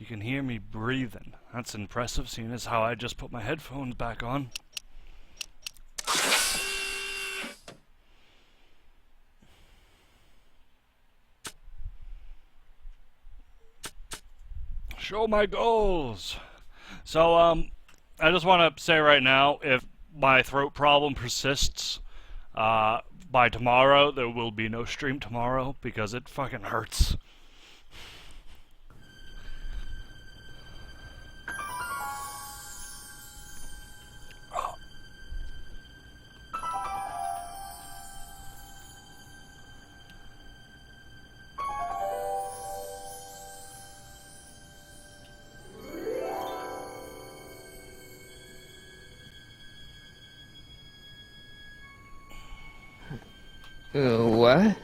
You can hear me breathing. That's impressive, seeing as how I just put my headphones back on. Show my goals! So, I just want to say right now, if my throat problem persists, by tomorrow, there will be no stream tomorrow, because it fucking hurts. What?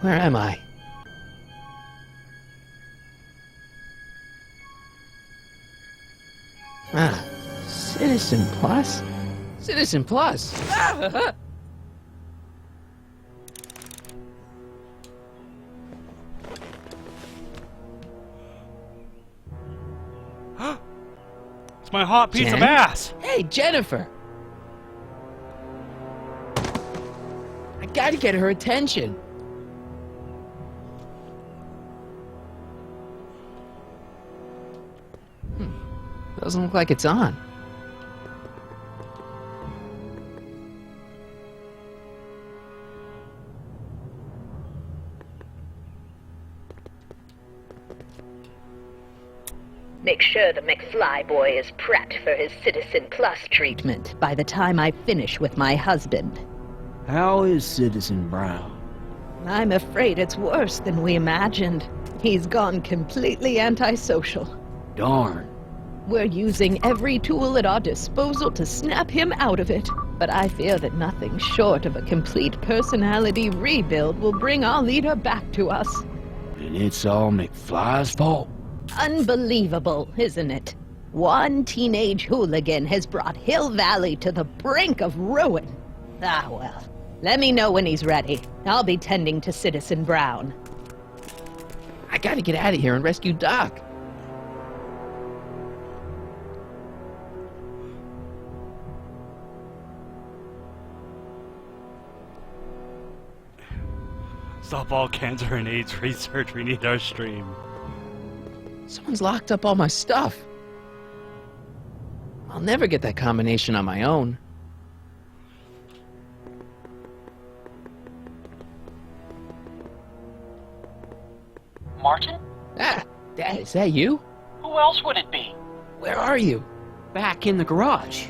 Where am I? Ah, Citizen Plus? Citizen Plus! Ah! It's my hot piece of Jen? ass! Hey, Jennifer! I gotta get her attention. Doesn't look like it's on. Make sure the McFly boy is prepped for his Citizen Plus treatment by the time I finish with my husband. How is Citizen Brown? I'm afraid it's worse than we imagined. He's gone completely antisocial. Darn. We're using every tool at our disposal to snap him out of it. But I fear that nothing short of a complete personality rebuild will bring our leader back to us. And it's all McFly's fault? Unbelievable, isn't it? One teenage hooligan has brought Hill Valley to the brink of ruin. Ah, well. Let me know when he's ready. I'll be tending to Citizen Brown. I gotta get out of here and rescue Doc. Stop all cancer and AIDS research, we need our stream. Someone's locked up all my stuff. I'll never get that combination on my own. Martin? Ah, Dad, is that you? Who else would it be? Where are you? Back in the garage.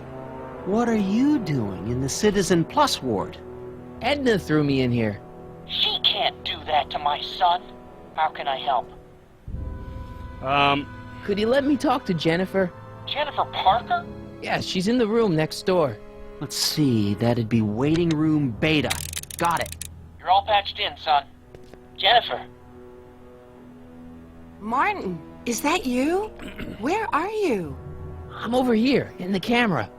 What are you doing in the Citizen Plus ward? Edna threw me in here. She can't do that to my son. How can I help? Could you let me talk to Jennifer? Jennifer Parker? Yeah, she's in the room next door. Let's see, that'd be waiting room beta. Got it. You're all patched in, son. Jennifer. Martin, is that you? Where are you? I'm over here, in the camera.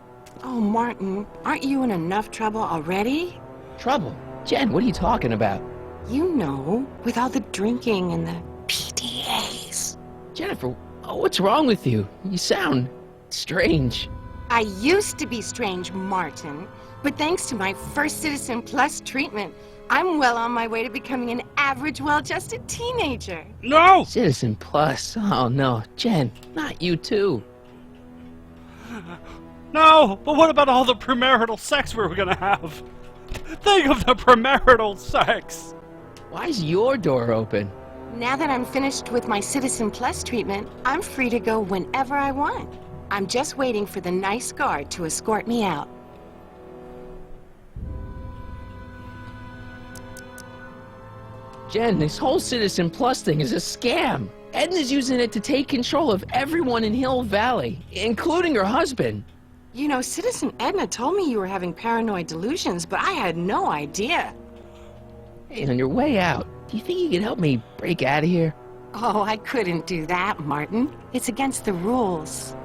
Oh, Martin, aren't you in enough trouble already? Trouble? Jen, what are you talking about? You know, with all the drinking and the PDAs. Jennifer, what's wrong with you? You sound strange. I used to be strange, Martin, but thanks to my first Citizen Plus treatment, I'm well on my way to becoming an average, well-adjusted teenager. No! Citizen Plus? Oh no, Jen, not you too. No! But what about all the premarital sex we were gonna have? Think of the premarital sex! Why is your door open? Now that I'm finished with my Citizen Plus treatment, I'm free to go whenever I want. I'm just waiting for the nice guard to escort me out. Jen, this whole Citizen Plus thing is a scam. Edna's using it to take control of everyone in Hill Valley, including her husband. You know, Citizen Edna told me you were having paranoid delusions, but I had no idea. Hey, on your way out, do you think you could help me break out of here? Oh, I couldn't do that, Martin. It's against the rules.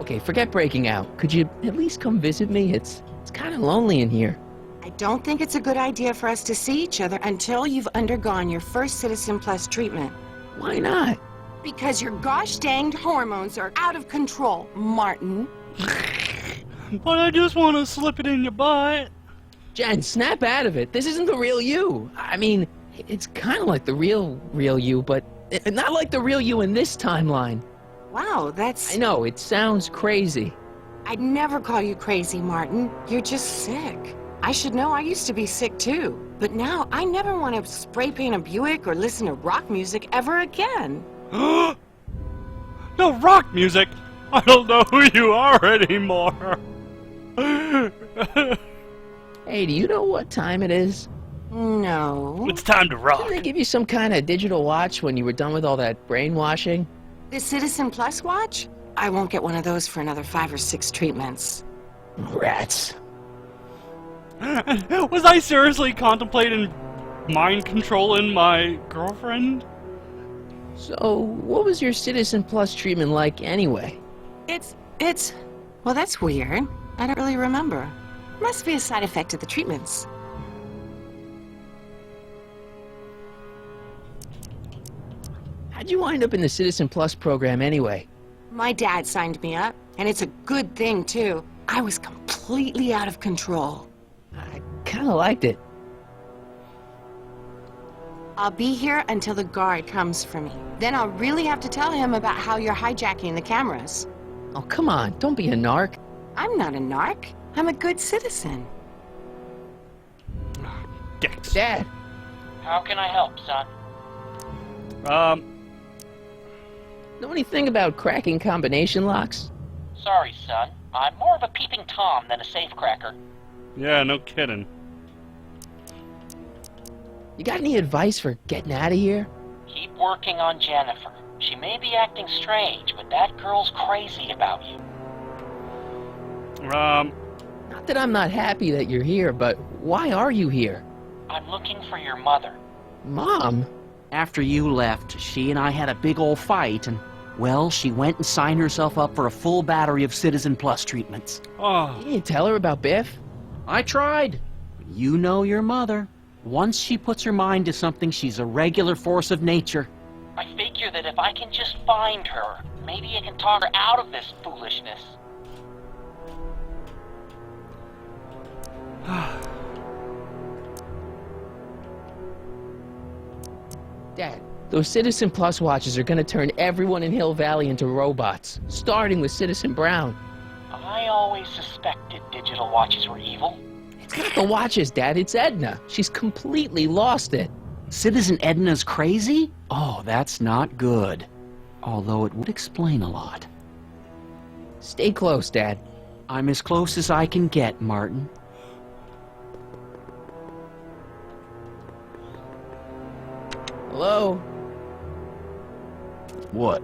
Okay, forget breaking out. Could you at least come visit me? It's kind of lonely in here. I don't think it's a good idea for us to see each other until you've undergone your first Citizen Plus treatment. Why not? Because your gosh danged hormones are out of control, Martin. But I just want to slip it in your butt. Jen, snap out of it. This isn't the real you. I mean, it's kind of like the real you, but not like the real you in this timeline. Wow, that's... I know, it sounds crazy. I'd never call you crazy, Martin. You're just sick. I should know, I used to be sick too. But now I never want to spray paint a Buick or listen to rock music ever again. No rock music! I don't know who you are anymore. Hey, do you know what time it is? No. It's time to rock. Didn't they give you some kind of digital watch when you were done with all that brainwashing? The Citizen Plus watch? I won't get one of those for another 5 or 6 treatments. Rats. Was I seriously contemplating mind controlling my girlfriend? So, what was your Citizen Plus treatment like anyway? It's... Well, that's weird. I don't really remember. Must be a side effect of the treatments. How'd you wind up in the Citizen Plus program anyway? My dad signed me up, and it's a good thing, too. I was completely out of control. I kinda liked it. I'll be here until the guard comes for me. Then I'll really have to tell him about how you're hijacking the cameras. Oh, come on, don't be a narc. I'm not a narc. I'm a good citizen. Dicks. Dad, How can I help, son? know anything about cracking combination locks? Sorry, son. I'm more of a peeping Tom than a safecracker. Yeah, no kidding. You got any advice for getting out of here? Keep working on Jennifer. She may be acting strange, but that girl's crazy about you. Not that I'm not happy that you're here, but why are you here? I'm looking for your mother. Mom? After you left, she and I had a big old fight, and, well, she went and signed herself up for a full battery of Citizen Plus treatments. Oh, You didn't tell her about Biff? I tried. You know your mother. Once she puts her mind to something, she's a regular force of nature. I figure that if I can just find her, maybe I can talk her out of this foolishness. Dad, those Citizen Plus watches are gonna turn everyone in Hill Valley into robots, starting with Citizen Brown. I always suspected digital watches were evil. It's not the watches, Dad, it's Edna. She's completely lost it. Citizen Edna's crazy? Oh, that's not good. Although it would explain a lot. Stay close, Dad. I'm as close as I can get, Martin. Hello? What?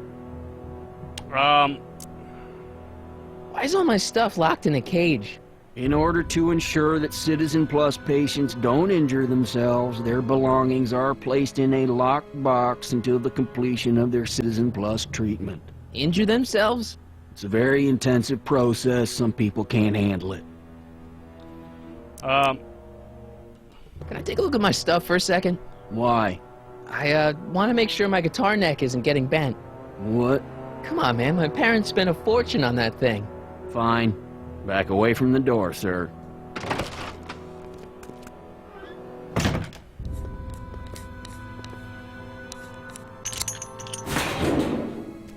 Why is all my stuff locked in a cage? In order to ensure that Citizen Plus patients don't injure themselves, their belongings are placed in a locked box until the completion of their Citizen Plus treatment. Injure themselves? It's a very intensive process. Some people can't handle it. Can I take a look at my stuff for a second? Why? I, want to make sure my guitar neck isn't getting bent. What? Come on, man, my parents spent a fortune on that thing. Fine. Back away from the door, sir.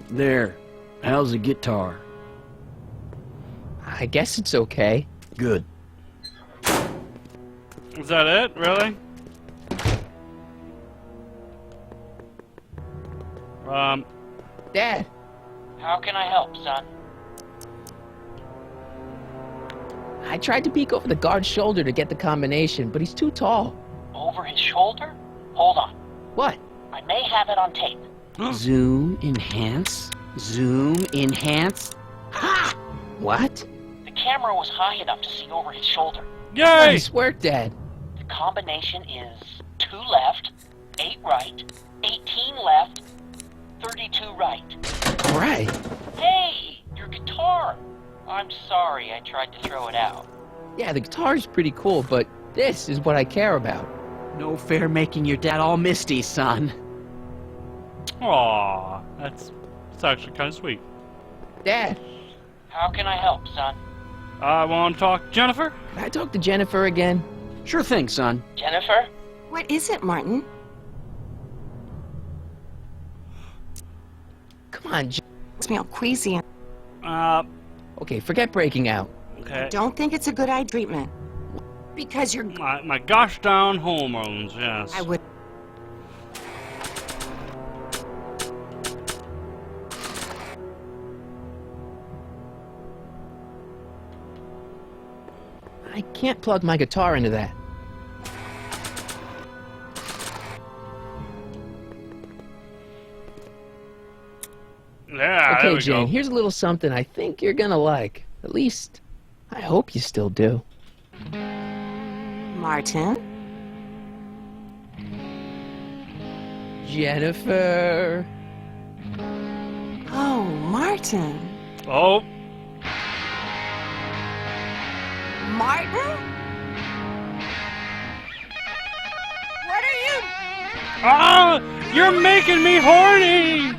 There. How's the guitar? I guess it's okay. Good. is that it? Really? Dad, How can I help, son? I tried to peek over the guard's shoulder to get the combination, but he's too tall. Over his shoulder? Hold on. What? I may have it on tape. Zoom, enhance, zoom, enhance. Ha! What? The camera was high enough to see over his shoulder. Yay! Nice work, Dad. The combination is 2 left, 8 right, 18 left, 32 right. All right. Hey, your guitar! I'm sorry I tried to throw it out. Yeah, the guitar's pretty cool, but this is what I care about. No fair making your dad all misty, son. Aw, that's actually kind of sweet. Dad, How can I help, son? I want to talk, Jennifer. can I talk to Jennifer again? Sure thing, son. Jennifer? What is it, Martin? Come on, Makes me all queasy. Okay, forget breaking out. Okay. Don't think it's a good eye treatment. Because you're... My gosh darn hormones, yes. I would... I can't plug my guitar into that. Yeah, there Okay, we Jane, go. here's a little something I think you're gonna like. At least, I hope you still do. Martin? Jennifer. Oh, Martin. Oh, Martin? What are you... ah, you're making me horny.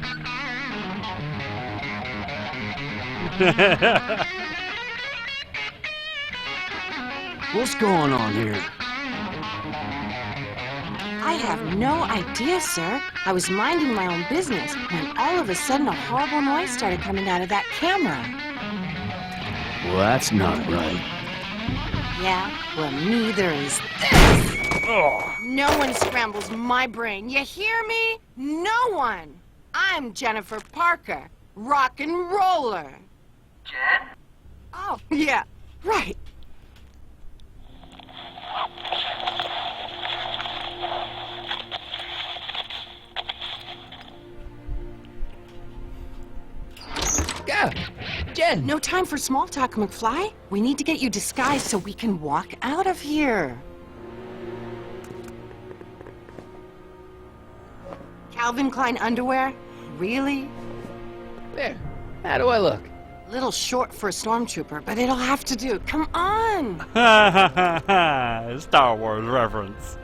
What's going on here? I have no idea, sir. I was minding my own business when all of a sudden a horrible noise started coming out of that camera. Well, that's not right. Yeah, well, neither is this. Oh, No one scrambles my brain. You hear me? No one. I'm Jennifer Parker, rock and roller. Jen? Oh, yeah, right. Yeah, Jen. No time for small talk, McFly. We need to get you disguised so we can walk out of here. Calvin Klein underwear? Really? There. How do I look? Little short for a stormtrooper, but it'll have to do. Come on! Star Wars reference.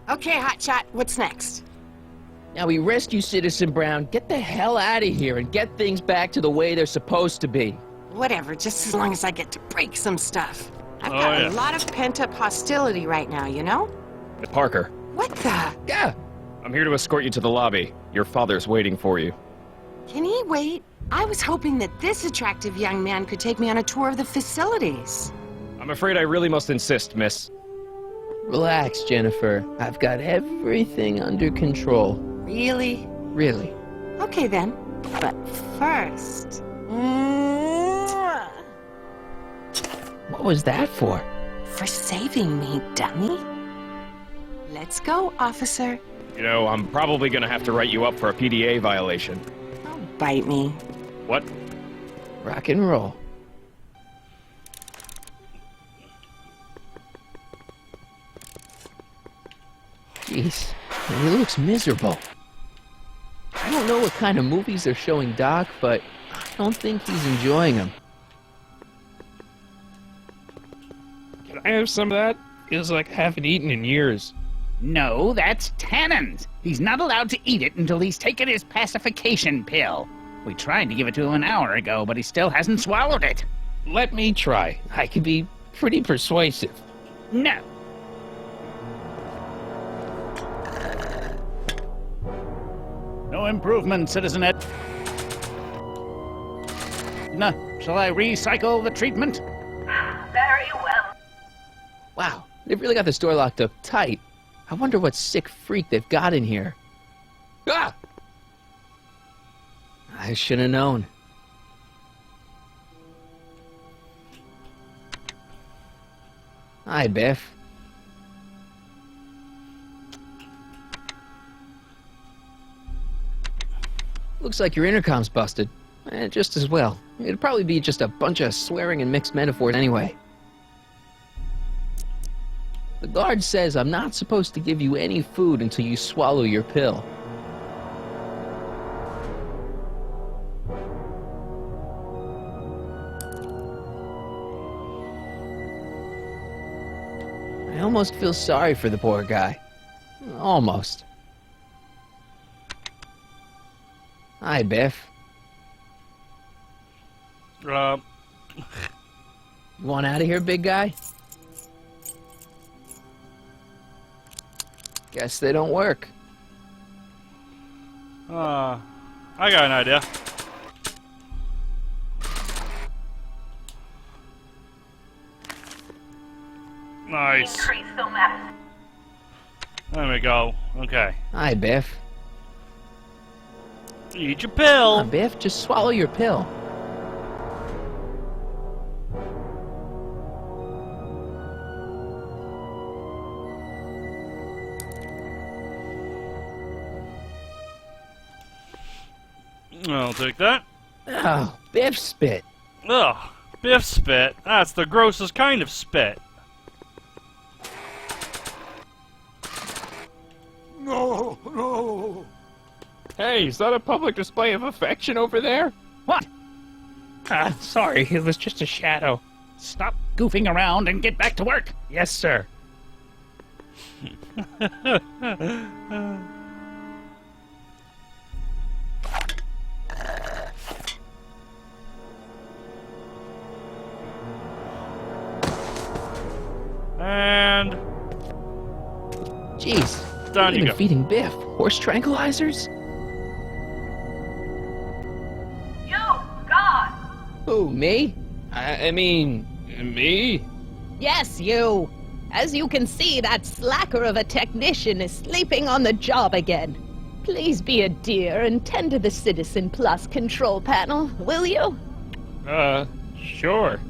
Okay, Hotshot, what's next? Now we rescue Citizen Brown, get the hell out of here, and get things back to the way they're supposed to be. Whatever, just as long as I get to break some stuff. I've Oh, got yeah. a lot of pent-up hostility right now, you know? Parker, What the? Yeah. I'm here to escort you to the lobby. Your father's waiting for you. Can he wait? I was hoping that this attractive young man could take me on a tour of the facilities. I'm afraid I really must insist, miss. Relax, Jennifer. I've got everything under control. Really? Really. Okay then. But first... Mwah! What was that for? For saving me, dummy. Let's go, officer. You know, I'm probably gonna have to write you up for a PDA violation. Don't bite me. What? Rock and roll. Jeez, he looks miserable. I don't know what kind of movies they're showing Doc, but I don't think he's enjoying them. Can I have some of that? Feels like I haven't eaten in years. No, that's Tannen's. He's not allowed to eat it until he's taken his pacification pill. We tried to give it to him an hour ago, but he still hasn't swallowed it. Let me try. I can be pretty persuasive. No. No improvement, Citizen Ed. Nah, shall I recycle the treatment? Very well. Wow, they've really got this door locked up tight. I wonder what sick freak they've got in here. Ah! I should have known. Hi, Biff. Looks like your intercom's busted. Just as well. It'd probably be just a bunch of swearing and mixed metaphors anyway. The guard says I'm not supposed to give you any food until you swallow your pill. I almost feel sorry for the poor guy. Almost. Hi, Biff. You want out of here, big guy? Guess they don't work. I got an idea. Nice. Increase the map. There we go. Okay. Hi, Biff. Eat your pill. Come on, Biff, just swallow your pill. I'll take that. Oh, Biff spit. Ugh. Biff spit. That's the grossest kind of spit. No, no. Hey, is that a public display of affection over there? What? Sorry, it was just a shadow. Stop goofing around and get back to work. Yes, sir. And Jeez. down you You've go. been feeding Biff horse tranquilizers? You, God! Who, me? I mean, me? Yes, you. As you can see, that slacker of a technician is sleeping on the job again. Please be a dear and tend to the Citizen Plus control panel, will you? Sure.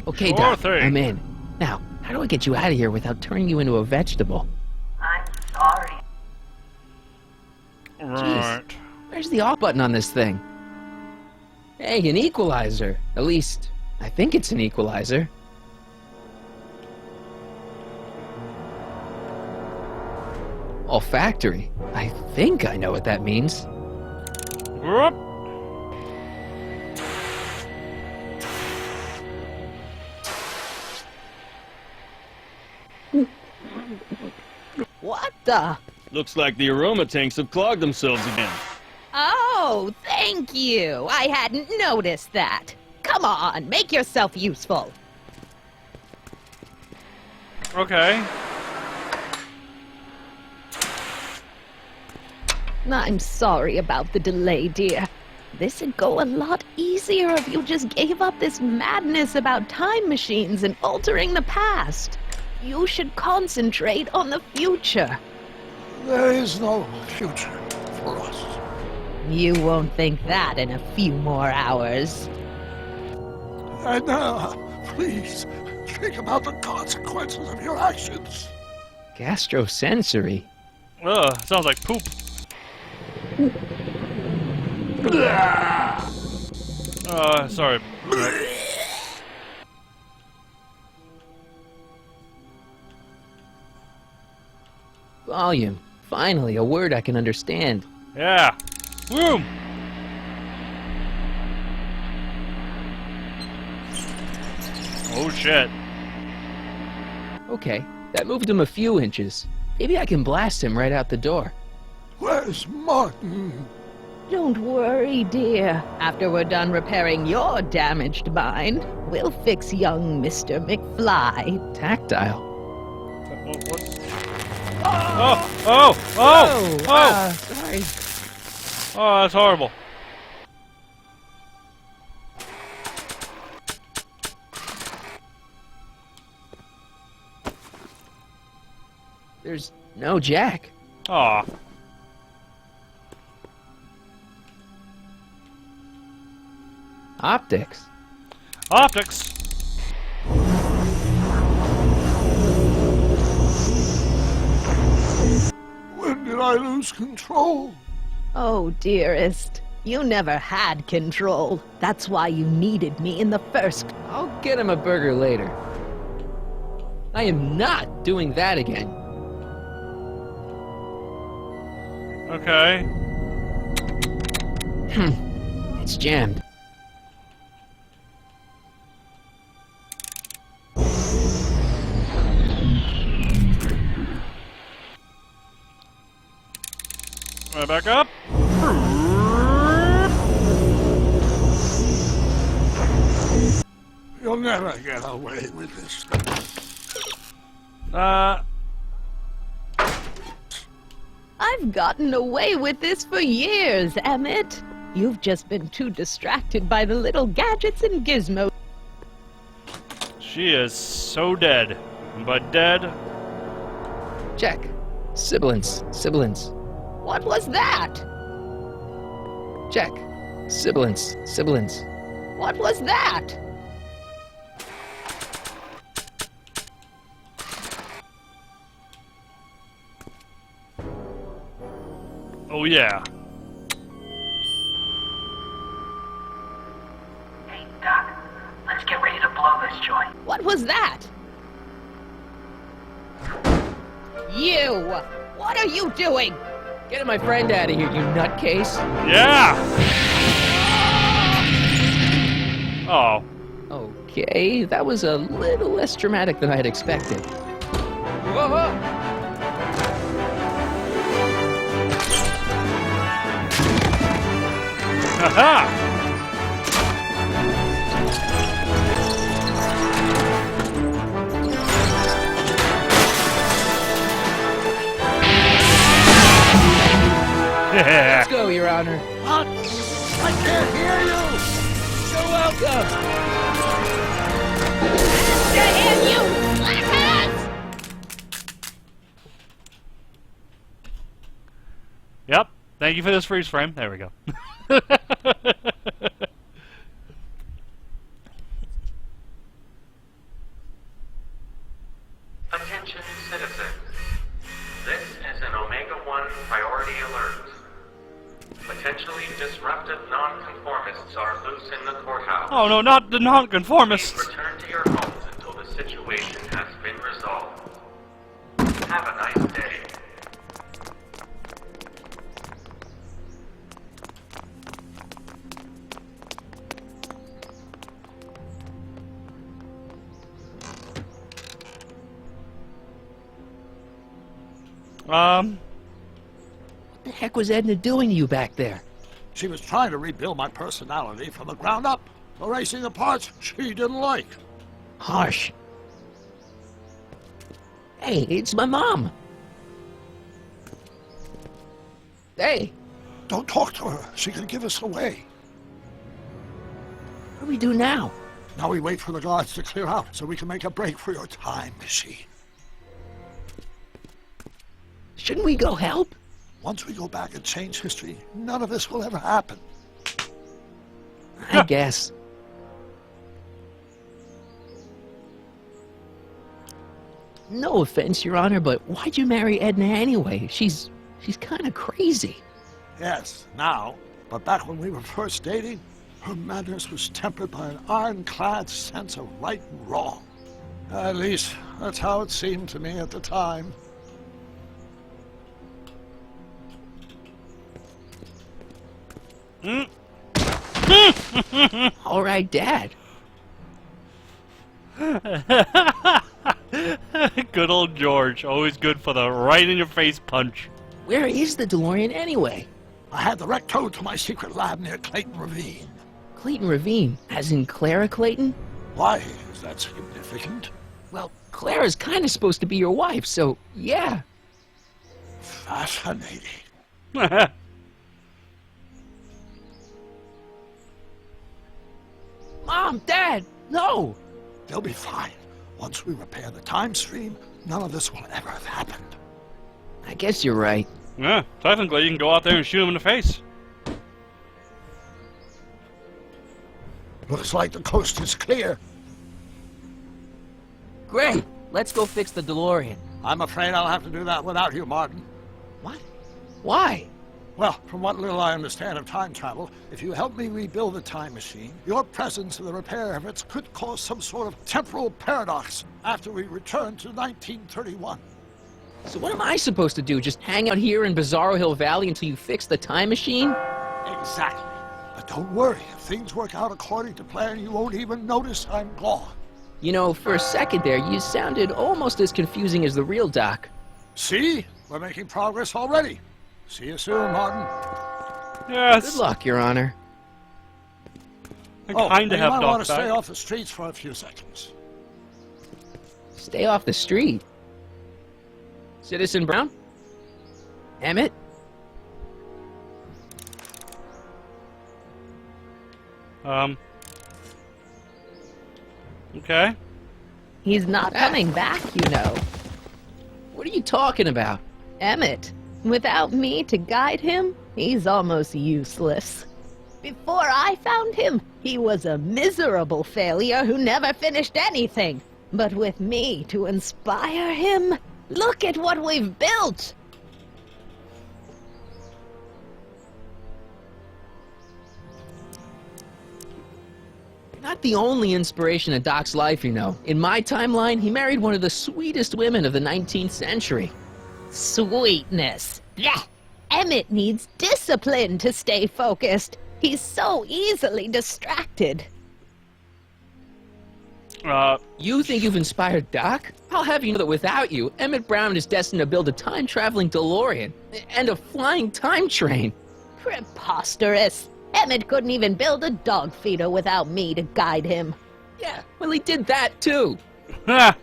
Okay, Sure Doc, thing. I'm in. Now, how do I get you out of here without turning you into a vegetable? I'm sorry. Right. Where's the off button on this thing? Hey, an equalizer. At least, I think it's an equalizer. Olfactory. I think I know what that means. Whoop. What the? Looks like the aroma tanks have clogged themselves again. Oh, thank you. I hadn't noticed that. Come on, make yourself useful. Okay. I'm sorry about the delay, dear. This'd go a lot easier if you just gave up this madness about time machines and altering the past. You should concentrate on the future. There is no future for us. You won't think that in a few more hours. And please, think about the consequences of your actions. Gastrosensory. Ugh, sounds like poop. Sorry. Volume. Finally, a word I can understand. Yeah. Boom. Oh shit. Okay, that moved him a few inches. Maybe I can blast him right out the door. Where's Martin? Don't worry, dear. After we're done repairing your damaged mind, we'll fix young Mr. McFly. Tactile. What? Oh! Sorry. Oh, that's horrible. There's no jack. Aw. Optics. Optics. When did I lose control? Oh, dearest. You never had control. That's why you needed me in the first. I'll get him a burger later. I am not doing that again. Okay. It's jammed. back up. You'll never get away with this. I've gotten away with this for years, Emmett. You've just been too distracted by the little gadgets and gizmos. She is so dead. But dead. Check. Sibilance. Sibilance. What was that? Check. Sibilance. Sibilance. What was that? Oh yeah. Hey, Doc, let's get ready to blow this joint. What was that? You! What are you doing? Get my friend out of here, you nutcase. Yeah! Oh. Okay, that was a little less dramatic than I had expected. Whoa! Haha! Let's go, Your Honor. What? I can't hear you! You're welcome! Damn you, slackers! Yep. Thank you for this freeze frame. There we go. Attention citizens. This is an Omega-1 priority alert. Potentially disruptive nonconformists are loose in the courthouse. Oh no, not the nonconformists! Please return to your homes until the situation has been resolved. Have a nice day. What the heck was Edna doing to you back there? She was trying to rebuild my personality from the ground up, erasing the parts she didn't like. Harsh. Hey, it's my mom. Hey, Don't talk to her. She could give us away. what do we do now? Now we wait for the guards to clear out so we can make a break for your time machine. Shouldn't we go help? Once we go back and change history, none of this will ever happen. I guess. No offense, Your Honor, but why'd you marry Edna anyway? She's kind of crazy. Yes, now. But back when we were first dating, her madness was tempered by an ironclad sense of right and wrong. At least, that's how it seemed to me at the time. All right, Dad. Good old George. Always good for the right-in-your-face punch. Where is the DeLorean anyway? I had the wreck towed to my secret lab near Clayton Ravine. Clayton Ravine, as in Clara Clayton? Why is that significant? Well, Clara's kind of supposed to be your wife, so yeah. Fascinating. Mom, Dad, no! They'll be fine. Once we repair the time stream, none of this will ever have happened. I guess you're right. Yeah, technically you can go out there and shoot him in the face. Looks like the coast is clear. Great, let's go fix the DeLorean. I'm afraid I'll have to do that without you, Martin. What? Why? Well, from what little I understand of time travel, if you help me rebuild the time machine, your presence in the repair efforts could cause some sort of temporal paradox after we return to 1931. So what am I supposed to do? Just hang out here in Bizarro Hill Valley until you fix the time machine? Exactly. But don't worry, if things work out according to plan, you won't even notice I'm gone. You know, for a second there, you sounded almost as confusing as the real Doc. See? We're making progress already. See you soon, Martin. Yes. Good luck, Your Honor. I Oh, kind you of have might Doc want to back. stay off the streets for a few seconds. Stay off the street. Citizen Brown? Emmett? Okay. He's not coming back, you know. What are you talking about? Emmett, without me to guide him, he's almost useless. Before I found him, he was a miserable failure who never finished anything. But with me to inspire him, look at what we've built! Not the only inspiration in Doc's life, you know. In my timeline, he married one of the sweetest women of the 19th century. Sweetness. Blech. Emmett needs discipline to stay focused. He's so easily distracted. You think you've inspired Doc? I'll have you know that without you, Emmett Brown is destined to build a time-traveling DeLorean and a flying time train. Preposterous. Emmett couldn't even build a dog feeder without me to guide him. Yeah, well, he did that too. Yeah.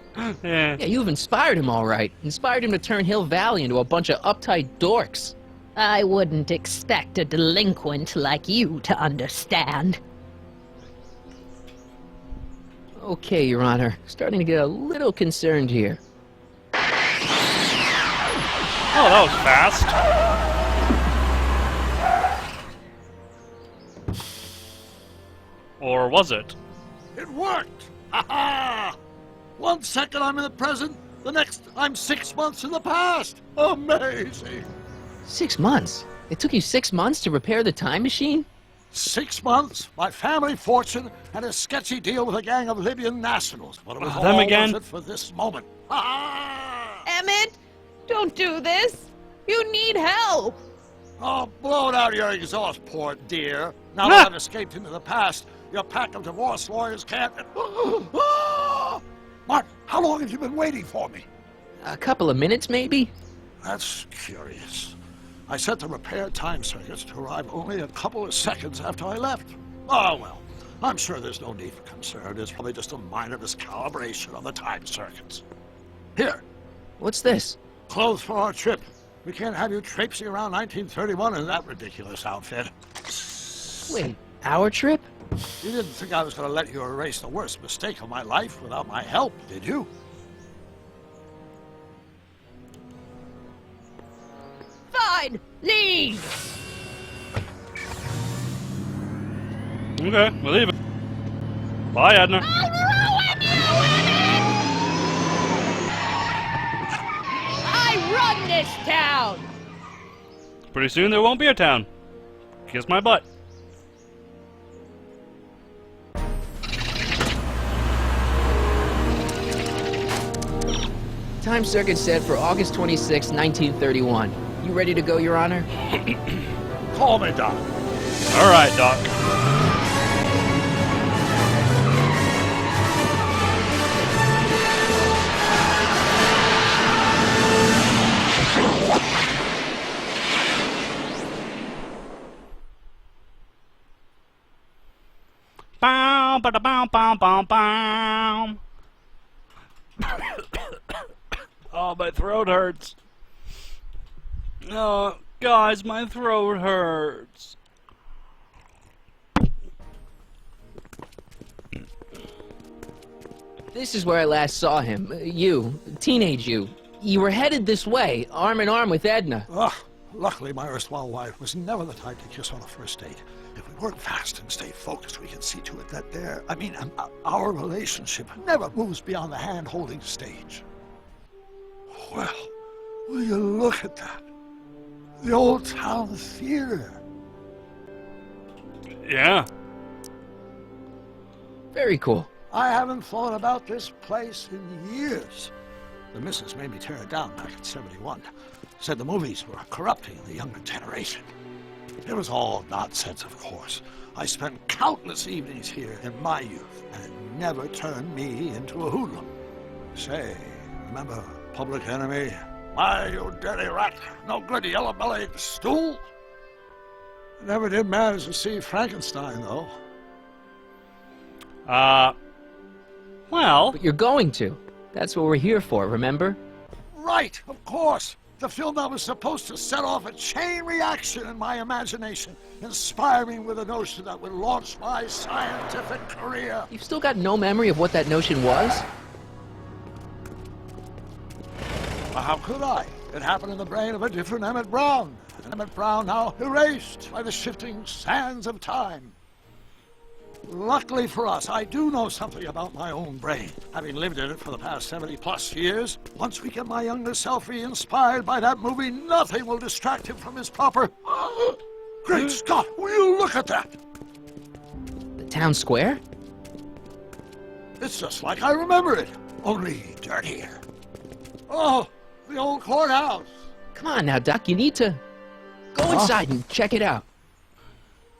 Yeah, you've inspired him all right. Inspired him to turn Hill Valley into a bunch of uptight dorks. I wouldn't expect a delinquent like you to understand. Okay, Your Honor. Starting to get a little concerned here. Oh, that was fast. Or was it? It worked! Ha ha! 1 second I'm in the present, the next I'm 6 months in the past. Amazing! 6 months? It took you 6 months to repair the time machine? 6 months, my family fortune, and a sketchy deal with a gang of Libyan nationals. But it was Them all again? worth it for this moment. Ha ha! Emmett, don't do this. You need help. Oh, blow it out your exhaust, poor dear. Now that I've escaped into the past, your pack of divorce lawyers can't... Martin, how long have you been waiting for me? A couple of minutes, maybe? That's curious. I set the repair time circuits to arrive only a couple of seconds after I left. Oh, well, I'm sure there's no need for concern. It's probably just a minor miscalibration on the time circuits. Here, What's this? clothes for our trip. We can't have you traipsing around 1931 in that ridiculous outfit. Wait, our trip? You didn't think I was going to let you erase the worst mistake of my life without my help, did you? Fine, leave. Okay, we'll leave it. Bye, Edna. I run this town. Pretty soon there won't be a town. Kiss my butt. Time circuit set for August 26, 1931. You ready to go, Your Honor? Call me, Doc. All right, Doc. Bow, ba da bow, bow, bow, bow. Oh, my throat hurts. Oh, guys, my throat hurts. This is where I last saw him. You, teenage you. You were headed this way, arm in arm with Edna. Ugh, luckily, my erstwhile wife was never the type to kiss on a first date. If we work fast and stay focused, we can see to it that our relationship never moves beyond the hand-holding stage. Well, will you look at that? The Old Town Theater. Yeah. Very cool. I haven't thought about this place in years. The missus made me tear it down back in '71. Said the movies were corrupting the younger generation. It was all nonsense, of course. I spent countless evenings here in my youth, and it never turned me into a hoodlum. Say, remember Public Enemy? Why, you dirty rat. No good yellow-bellied stool. I never did manage to see Frankenstein, though. Well... But you're going to. That's what we're here for, remember? Right, of course. The film that was supposed to set off a chain reaction in my imagination, inspiring with a notion that would launch my scientific career. You've still got no memory of what that notion was? Well, how could I? It happened in the brain of a different Emmett Brown. An Emmett Brown now erased by the shifting sands of time. Luckily for us, I do know something about my own brain, having lived in it for the past 70-plus years. Once we get my younger self re-inspired by that movie, nothing will distract him from his proper... Great Scott, will you look at that? The town square? It's just like I remember it, only dirtier. Oh, the old courthouse. Come on now, Doc, you need to... Go inside and check it out.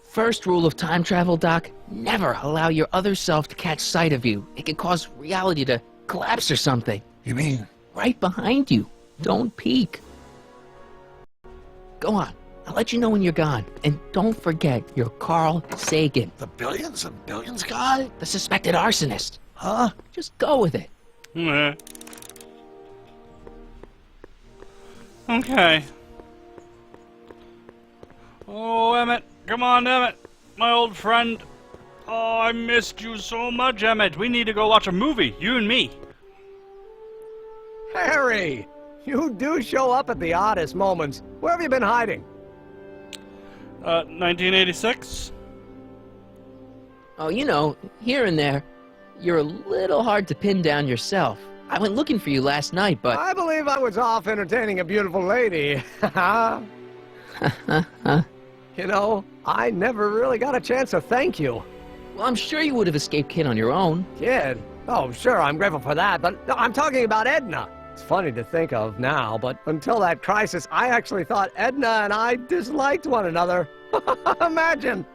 First rule of time travel, Doc, never allow your other self to catch sight of you. It could cause reality to collapse or something. You mean? Right behind you. Don't peek. Go on. I'll let you know when you're gone. And don't forget, you're Carl Sagan. The billions and billions guy? The suspected arsonist. Huh? Just go with it. Okay. Oh, Emmett. Come on, Emmett. My old friend. Oh, I missed you so much, Emmett. We need to go watch a movie, you and me. Harry! You do show up at the oddest moments. Where have you been hiding? 1986? Oh, you know, here and there, you're a little hard to pin down yourself. I went looking for you last night, but... I believe I was off entertaining a beautiful lady. You know, I never really got a chance to thank you. Well, I'm sure you would have escaped Kid on your own. Kid? Oh, sure, I'm grateful for that, but no, I'm talking about Edna. It's funny to think of now, but until that crisis, I actually thought Edna and I disliked one another. Imagine!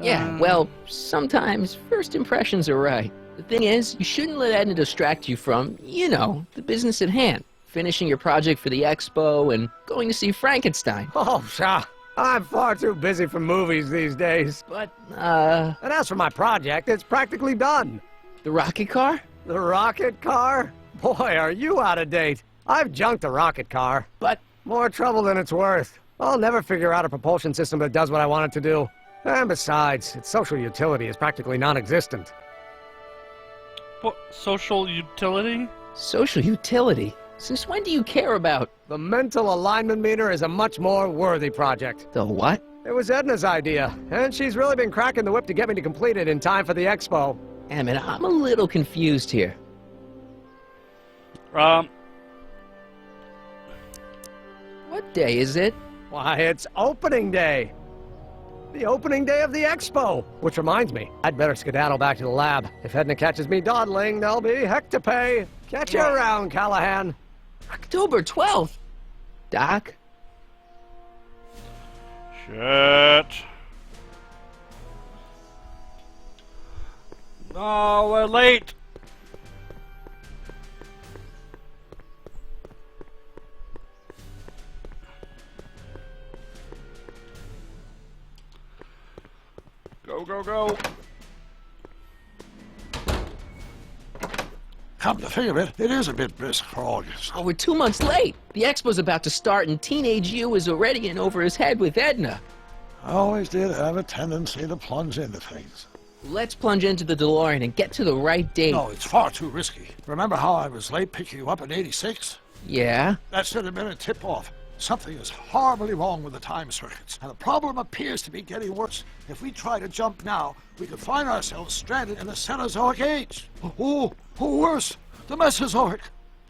Yeah, well, sometimes first impressions are right. The thing is, you shouldn't let Edna distract you from, you know, the business at hand. Finishing your project for the expo and going to see Frankenstein. Oh, pshaw. I'm far too busy for movies these days. But, And as for my project, it's practically done. The rocket car? The rocket car? Boy, are you out of date. I've junked the rocket car. But... More trouble than it's worth. I'll never figure out a propulsion system that does what I want it to do. And besides, its social utility is practically non-existent. What? Social utility? Social utility? Since when do you care about... The mental alignment meter is a much more worthy project. The what? It was Edna's idea, and she's really been cracking the whip to get me to complete it in time for the expo. Emmett, I'm a little confused here. What day is it? Why, it's opening day. The opening day of the expo. Which reminds me, I'd better skedaddle back to the lab. If Edna catches me dawdling, there'll be heck to pay. Catch you around, Callahan. October 12th? Doc? Shit. Oh, we're late. Go, go, go. Come to think of it, it is a bit brisk for August. Oh, we're 2 months late. The expo's about to start and teenage you is already in over his head with Edna. I always did have a tendency to plunge into things. Let's plunge into the DeLorean and get to the right date. No, it's far too risky. Remember how I was late picking you up in '86? Yeah? That should have been a tip-off. Something is horribly wrong with the time circuits, and the problem appears to be getting worse. If we try to jump now, we could find ourselves stranded in the Cenozoic age. Or worse, the Mesozoic.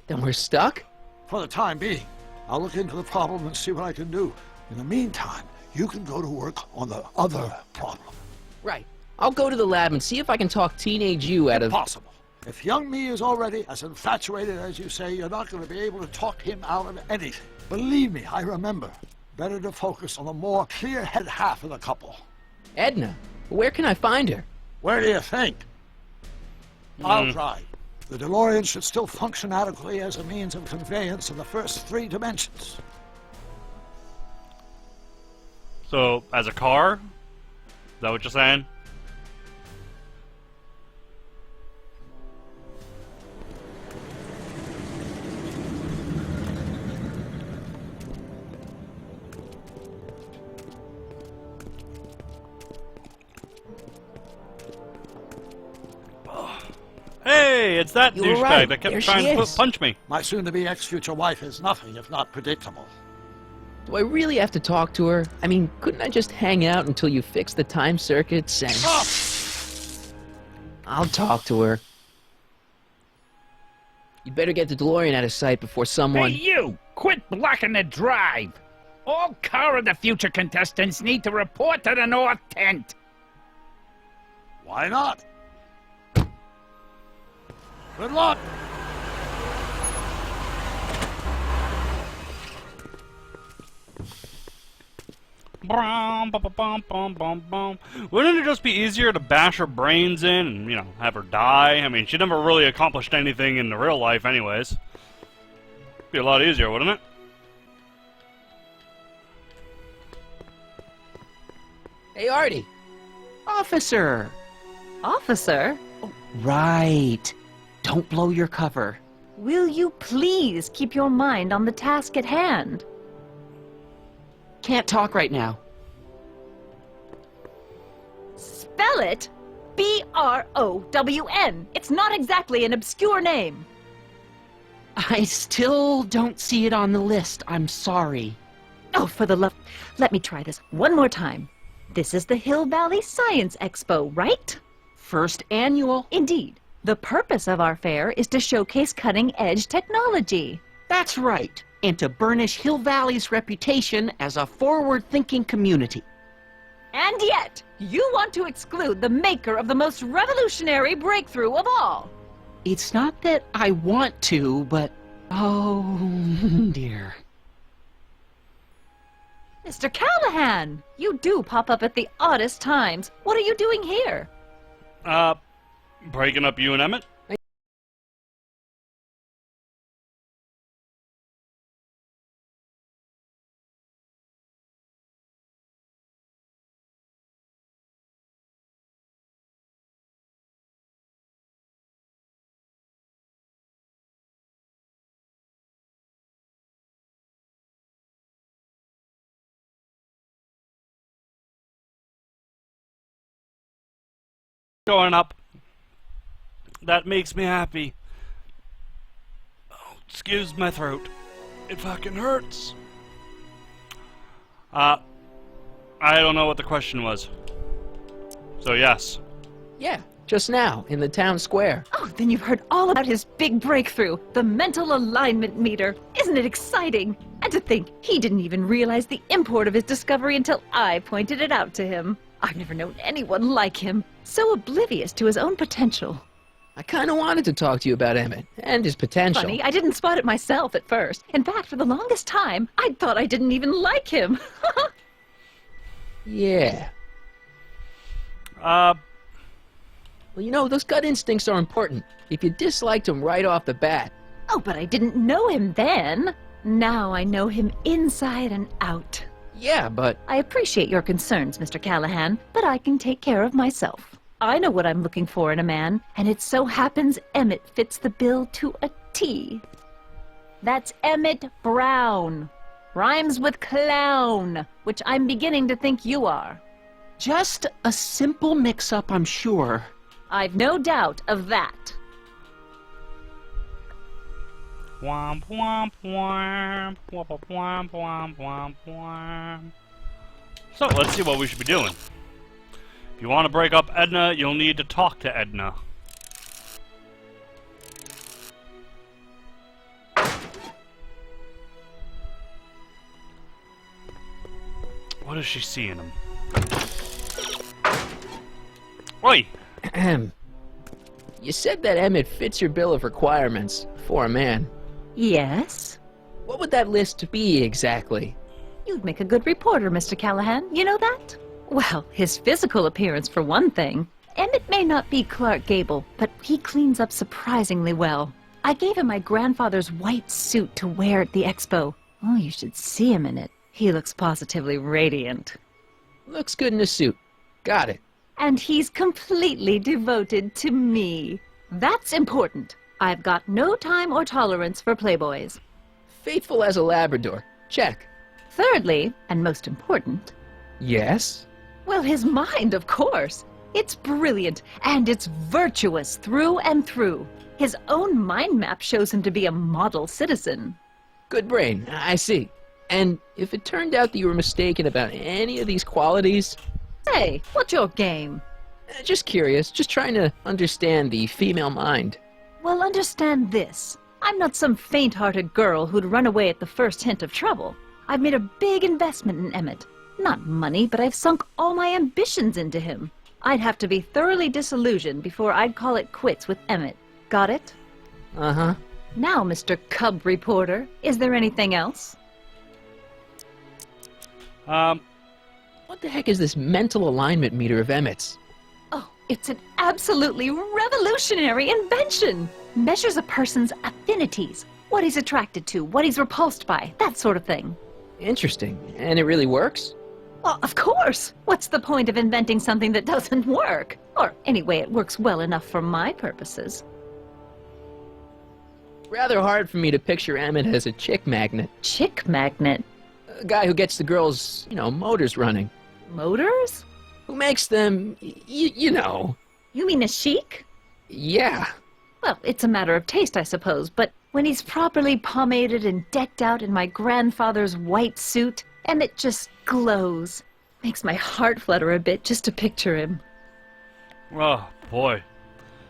Then we're stuck? For the time being. I'll look into the problem and see what I can do. In the meantime, you can go to work on the other problem. Right. I'll go to the lab and see if I can talk teenage you out of... Impossible. If young me is already as infatuated as you say, you're not going to be able to talk him out of anything. Believe me, I remember. Better to focus on the more clear-headed half of the couple. Edna? Where can I find her? Where do you think? I'll try. The DeLorean should still function adequately as a means of conveyance in the first 3 dimensions. So, as a car? Is that what you're saying? Hey, it's that You were douchebag right. that There kept she trying to is. punch me. My soon-to-be ex-future wife is nothing if not predictable. Do I really have to talk to her? I mean, couldn't I just hang out until you fix the time circuits and... I'll talk to her. You better get the DeLorean out of sight before someone... Hey, you! Quit blocking the drive! All Car of the Future contestants need to report to the North Tent. Why not? Good luck! Brum, bum, bum, bum, bum, bum. Wouldn't it just be easier to bash her brains in and, have her die? I mean, she never really accomplished anything in the real life anyways. Be a lot easier, wouldn't it? Hey, Artie. Officer! Officer, Right. Don't blow your cover. will you please keep your mind on the task at hand? Can't talk right now. Spell it B-R-O-W-N. It's not exactly an obscure name. I still don't see it on the list. I'm sorry. Oh, for the love... Let me try this one more time. This is the Hill Valley Science Expo, right? First annual. Indeed. The purpose of our fair is to showcase cutting-edge technology. That's right. And to burnish Hill Valley's reputation as a forward-thinking community. And yet, you want to exclude the maker of the most revolutionary breakthrough of all. It's not that I want to, but... oh, dear. Mr. Callahan, you do pop up at the oddest times. What are you doing here? Breaking up you and Emmett? Going up. That makes me happy. Oh, excuse my throat. It fucking hurts. I don't know what the question was. So yes. Yeah, just now, in the town square. Oh, then you've heard all about his big breakthrough, the mental alignment meter. Isn't it exciting? And to think he didn't even realize the import of his discovery until I pointed it out to him. I've never known anyone like him, so oblivious to his own potential. I kind of wanted to talk to you about Emmett and his potential. Funny, I didn't spot it myself at first. In fact, for the longest time, I thought I didn't even like him. Yeah. Well, those gut instincts are important. If you disliked him right off the bat. Oh, but I didn't know him then. Now I know him inside and out. Yeah, but... I appreciate your concerns, Mr. Callahan, but I can take care of myself. I know what I'm looking for in a man, and it so happens Emmett fits the bill to a T. That's Emmett Brown. Rhymes with clown, which I'm beginning to think you are. Just a simple mix-up, I'm sure. I've no doubt of that. Womp womp womp womp womp womp womp womp. So let's see what we should be doing. If you want to break up Edna, you'll need to talk to Edna. What does she see in him? Oi! You said that Emmett fits your bill of requirements for a man. Yes? What would that list be exactly? You'd make a good reporter, Mr. Callahan. You know that? Well, his physical appearance for one thing. Emmett may not be Clark Gable, but he cleans up surprisingly well. I gave him my grandfather's white suit to wear at the expo. Oh, you should see him in it. He looks positively radiant. Looks good in a suit. Got it. And he's completely devoted to me. That's important. I've got no time or tolerance for playboys. Faithful as a Labrador. Check. Thirdly, and most important, Yes? well, his mind, of course. It's brilliant, and it's virtuous through and through. His own mind map shows him to be a model citizen. Good brain. I see. And if it turned out that you were mistaken about any of these qualities... Hey, what's your game? Just curious. Just trying to understand the female mind. Well, understand this. I'm not some faint-hearted girl who'd run away at the first hint of trouble. I've made a big investment in Emmett. Not money, but I've sunk all my ambitions into him. I'd have to be thoroughly disillusioned before I'd call it quits with Emmett. Got it? Uh-huh. Now, Mr. Cub Reporter, is there anything else? What the heck is this mental alignment meter of Emmett's? Oh, it's an absolutely revolutionary invention! Measures a person's affinities, what he's attracted to, what he's repulsed by, that sort of thing. Interesting. And it really works? Well, of course! What's the point of inventing something that doesn't work? Or, anyway, it works well enough for my purposes. Rather hard for me to picture Emmett as a chick magnet. Chick magnet? A guy who gets the girls, motors running. Motors? Who makes them, you know. You mean a chic? Yeah. Well, it's a matter of taste, I suppose, but when he's properly pomaded and decked out in my grandfather's white suit, Emmett just glows. Makes my heart flutter a bit just to picture him. Oh, boy.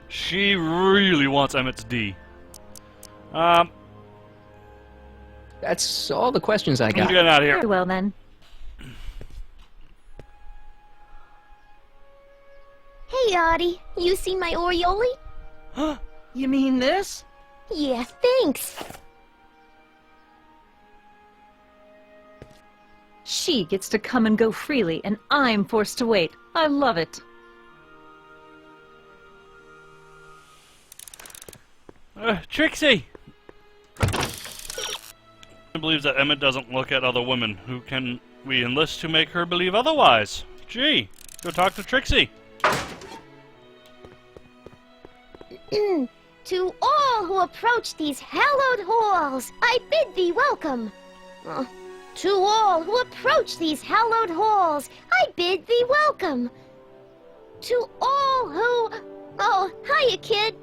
She really wants Emmett's D. That's all the questions I got. I'm getting out of here. Very well, then. Hey, Audie, you seen my Oriole? You mean this? Yeah, thanks. She gets to come and go freely, and I'm forced to wait. I love it. Trixie! Believes that Emmett doesn't look at other women. Who can we enlist to make her believe otherwise? Gee, go talk to Trixie. To all who approach these hallowed halls, I bid thee welcome. To all who approach these hallowed halls, I bid thee welcome. To all who... Oh, hiya, kid.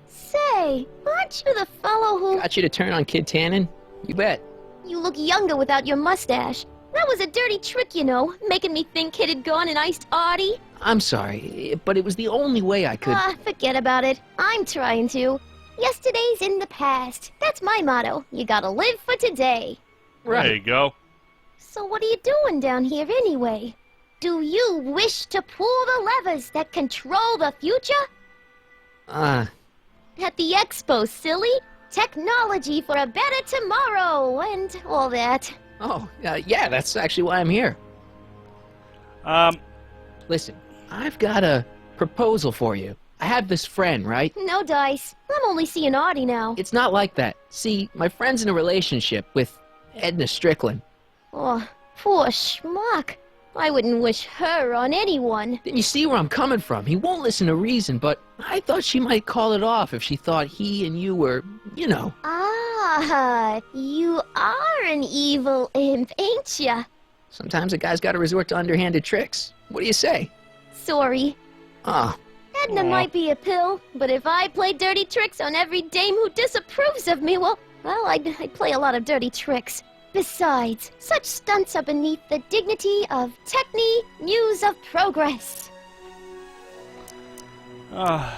Say, aren't you the fellow who... Got you to turn on Kid Tannen? You bet. You look younger without your mustache. That was a dirty trick, making me think Kid had gone and iced Audie. I'm sorry, but it was the only way I could... Forget about it. I'm trying to. Yesterday's in the past. That's my motto. You gotta live for today. Right. There you go. So what are you doing down here anyway? Do you wish to pull the levers that control the future? At the expo, silly. Technology for a better tomorrow, and all that. Oh, yeah, that's actually why I'm here. Listen, I've got a proposal for you. I have this friend, right? No dice. I'm only seeing Audie now. It's not like that. See, my friend's in a relationship with Edna Strickland. Oh, poor schmuck. I wouldn't wish her on anyone. Then you see where I'm coming from. He won't listen to reason, but I thought she might call it off if she thought he and you were, Ah, you are an evil imp, ain't ya? Sometimes a guy's got to resort to underhanded tricks. What do you say? Sorry. Oh. Edna might be a pill, but if I play dirty tricks on every dame who disapproves of me, well, I'd play a lot of dirty tricks. Besides, such stunts are beneath the dignity of Techne, Muse of Progress. Well,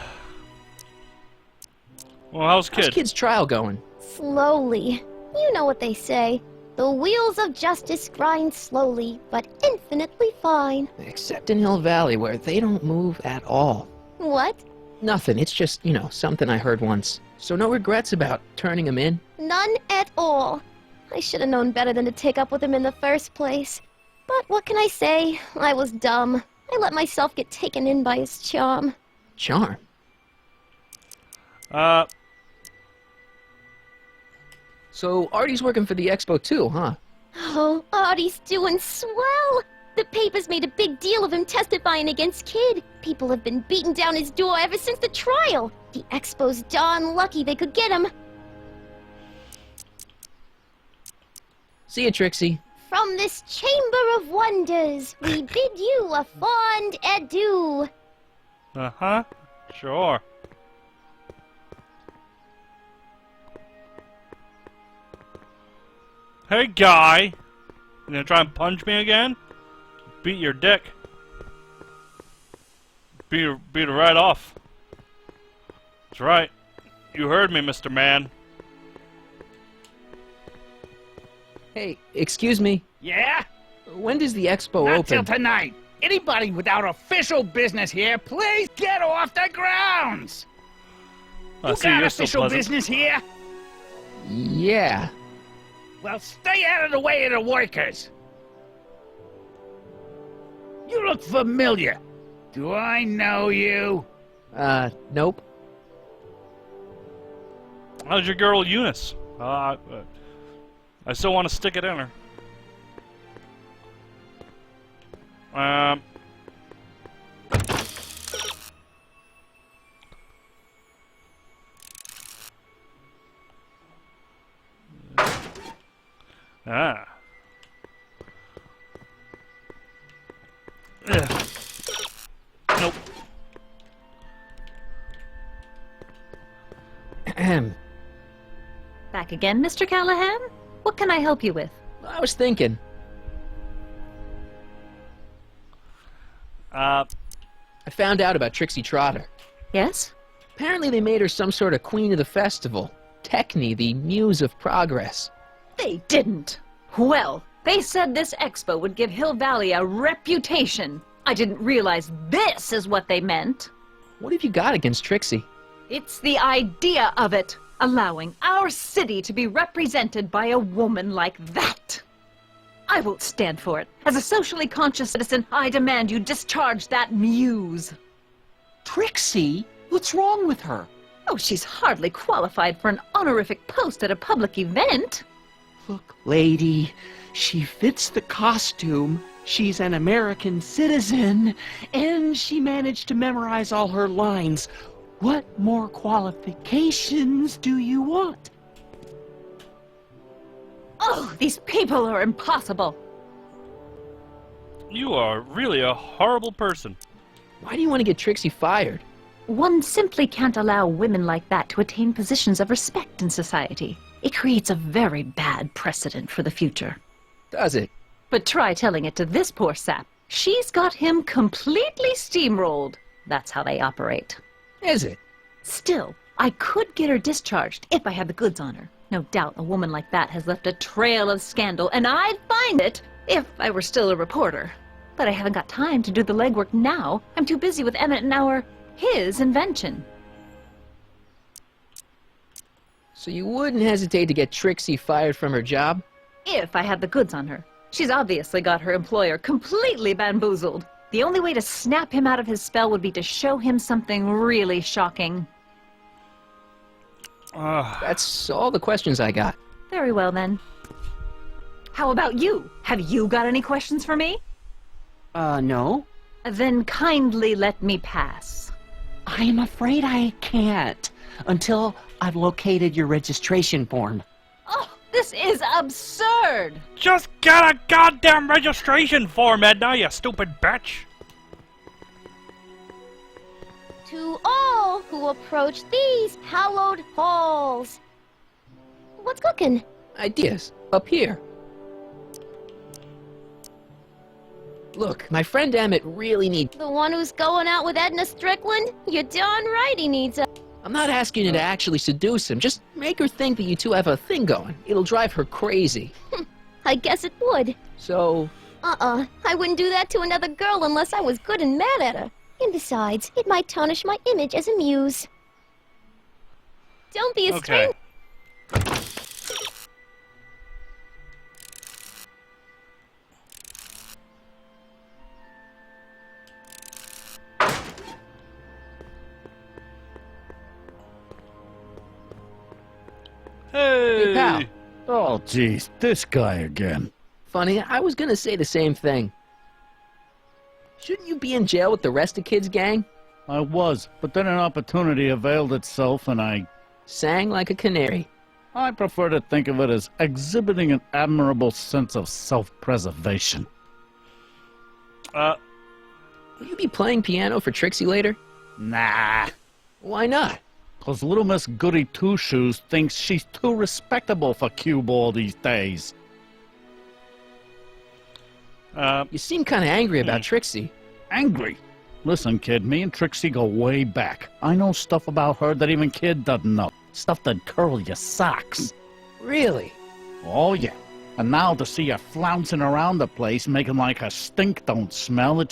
how's Kid? How's Kid's trial going? Slowly. You know what they say. The wheels of justice grind slowly, but infinitely fine. Except in Hill Valley, where they don't move at all. What? Nothing. It's just, something I heard once. So no regrets about turning him in? None at all. I should have known better than to take up with him in the first place. But what can I say? I was dumb. I let myself get taken in by his charm. Charm? So Artie's working for the Expo too, huh? Oh, Artie's doing swell. The papers made a big deal of him testifying against Kid. People have been beating down his door ever since the trial. The Expo's darn lucky they could get him. See ya, Trixie. From this chamber of wonders, we bid you a fond adieu. Uh-huh. Sure. Hey, guy! You gonna try and punch me again? Beat your dick. Beat it right off. That's right. You heard me, Mr. Man. Hey, excuse me. Yeah? When does the Expo Not open? till tonight. Anybody without official business here, please get off the grounds! You see, got you're so official pleasant. business here? Yeah. Well, stay out of the way of the workers. You look familiar. Do I know you? Nope. How's your girl Eunice? I still want to stick it in her. Ah. Ugh. Nope. Ahem. Back again, Mr. Callahan? What can I help you with? I was thinking. I found out about Trixie Trotter. Yes? Apparently they made her some sort of queen of the festival. Techne, the muse of progress. They didn't. Well, they said this expo would give Hill Valley a reputation. I didn't realize this is what they meant. What have you got against Trixie? It's the idea of it, allowing our city to be represented by a woman like that. I won't stand for it. As a socially conscious citizen, I demand you discharge that muse. Trixie? What's wrong with her? Oh, she's hardly qualified for an honorific post at a public event. Look, lady, she fits the costume. She's an American citizen, and she managed to memorize all her lines. What more qualifications do you want? Oh, these people are impossible. You are really a horrible person. Why do you want to get Trixie fired? One simply can't allow women like that to attain positions of respect in society. It creates a very bad precedent for the future. Does it? But try telling it to this poor sap. She's got him completely steamrolled. That's how they operate. Is it? Still, I could get her discharged if I had the goods on her. No doubt a woman like that has left a trail of scandal, and I'd find it if I were still a reporter. But I haven't got time to do the legwork now. I'm too busy with Emmett and his invention. So you wouldn't hesitate to get Trixie fired from her job? If I had the goods on her. She's obviously got her employer completely bamboozled. The only way to snap him out of his spell would be to show him something really shocking. That's all the questions I got. Very well, then. How about you? Have you got any questions for me? No. Then kindly let me pass. I am afraid I can't until I've located your registration form. Oh, this is absurd! Just get a goddamn registration form, Edna, you stupid bitch! To all who approach these hallowed halls. What's cooking? Ideas. Up here. Look, my friend Emmett really needs... The one who's going out with Edna Strickland? You're darn right he needs a... I'm not asking you to actually seduce him. Just make her think that you two have a thing going. It'll drive her crazy. I guess it would. So... I wouldn't do that to another girl unless I was good and mad at her. And besides, it might tarnish my image as a muse. Don't be a stranger. Hey! Hey, pal. Oh, jeez, this guy again. Funny, I was gonna say the same thing. Shouldn't you be in jail with the rest of Kid's gang? I was, but then an opportunity availed itself and I sang like a canary. I prefer to think of it as exhibiting an admirable sense of self-preservation. Will you be playing piano for Trixie later? Nah. Why not? 'Cause little Miss Goody Two-Shoes thinks she's too respectable for cue ball these days. You seem kind of angry about Trixie. Angry? Listen, kid, me and Trixie go way back. I know stuff about her that even Kid doesn't know. Stuff that'd curl your socks. Really? Oh, yeah. And now to see her flouncing around the place, making like her stink don't smell, it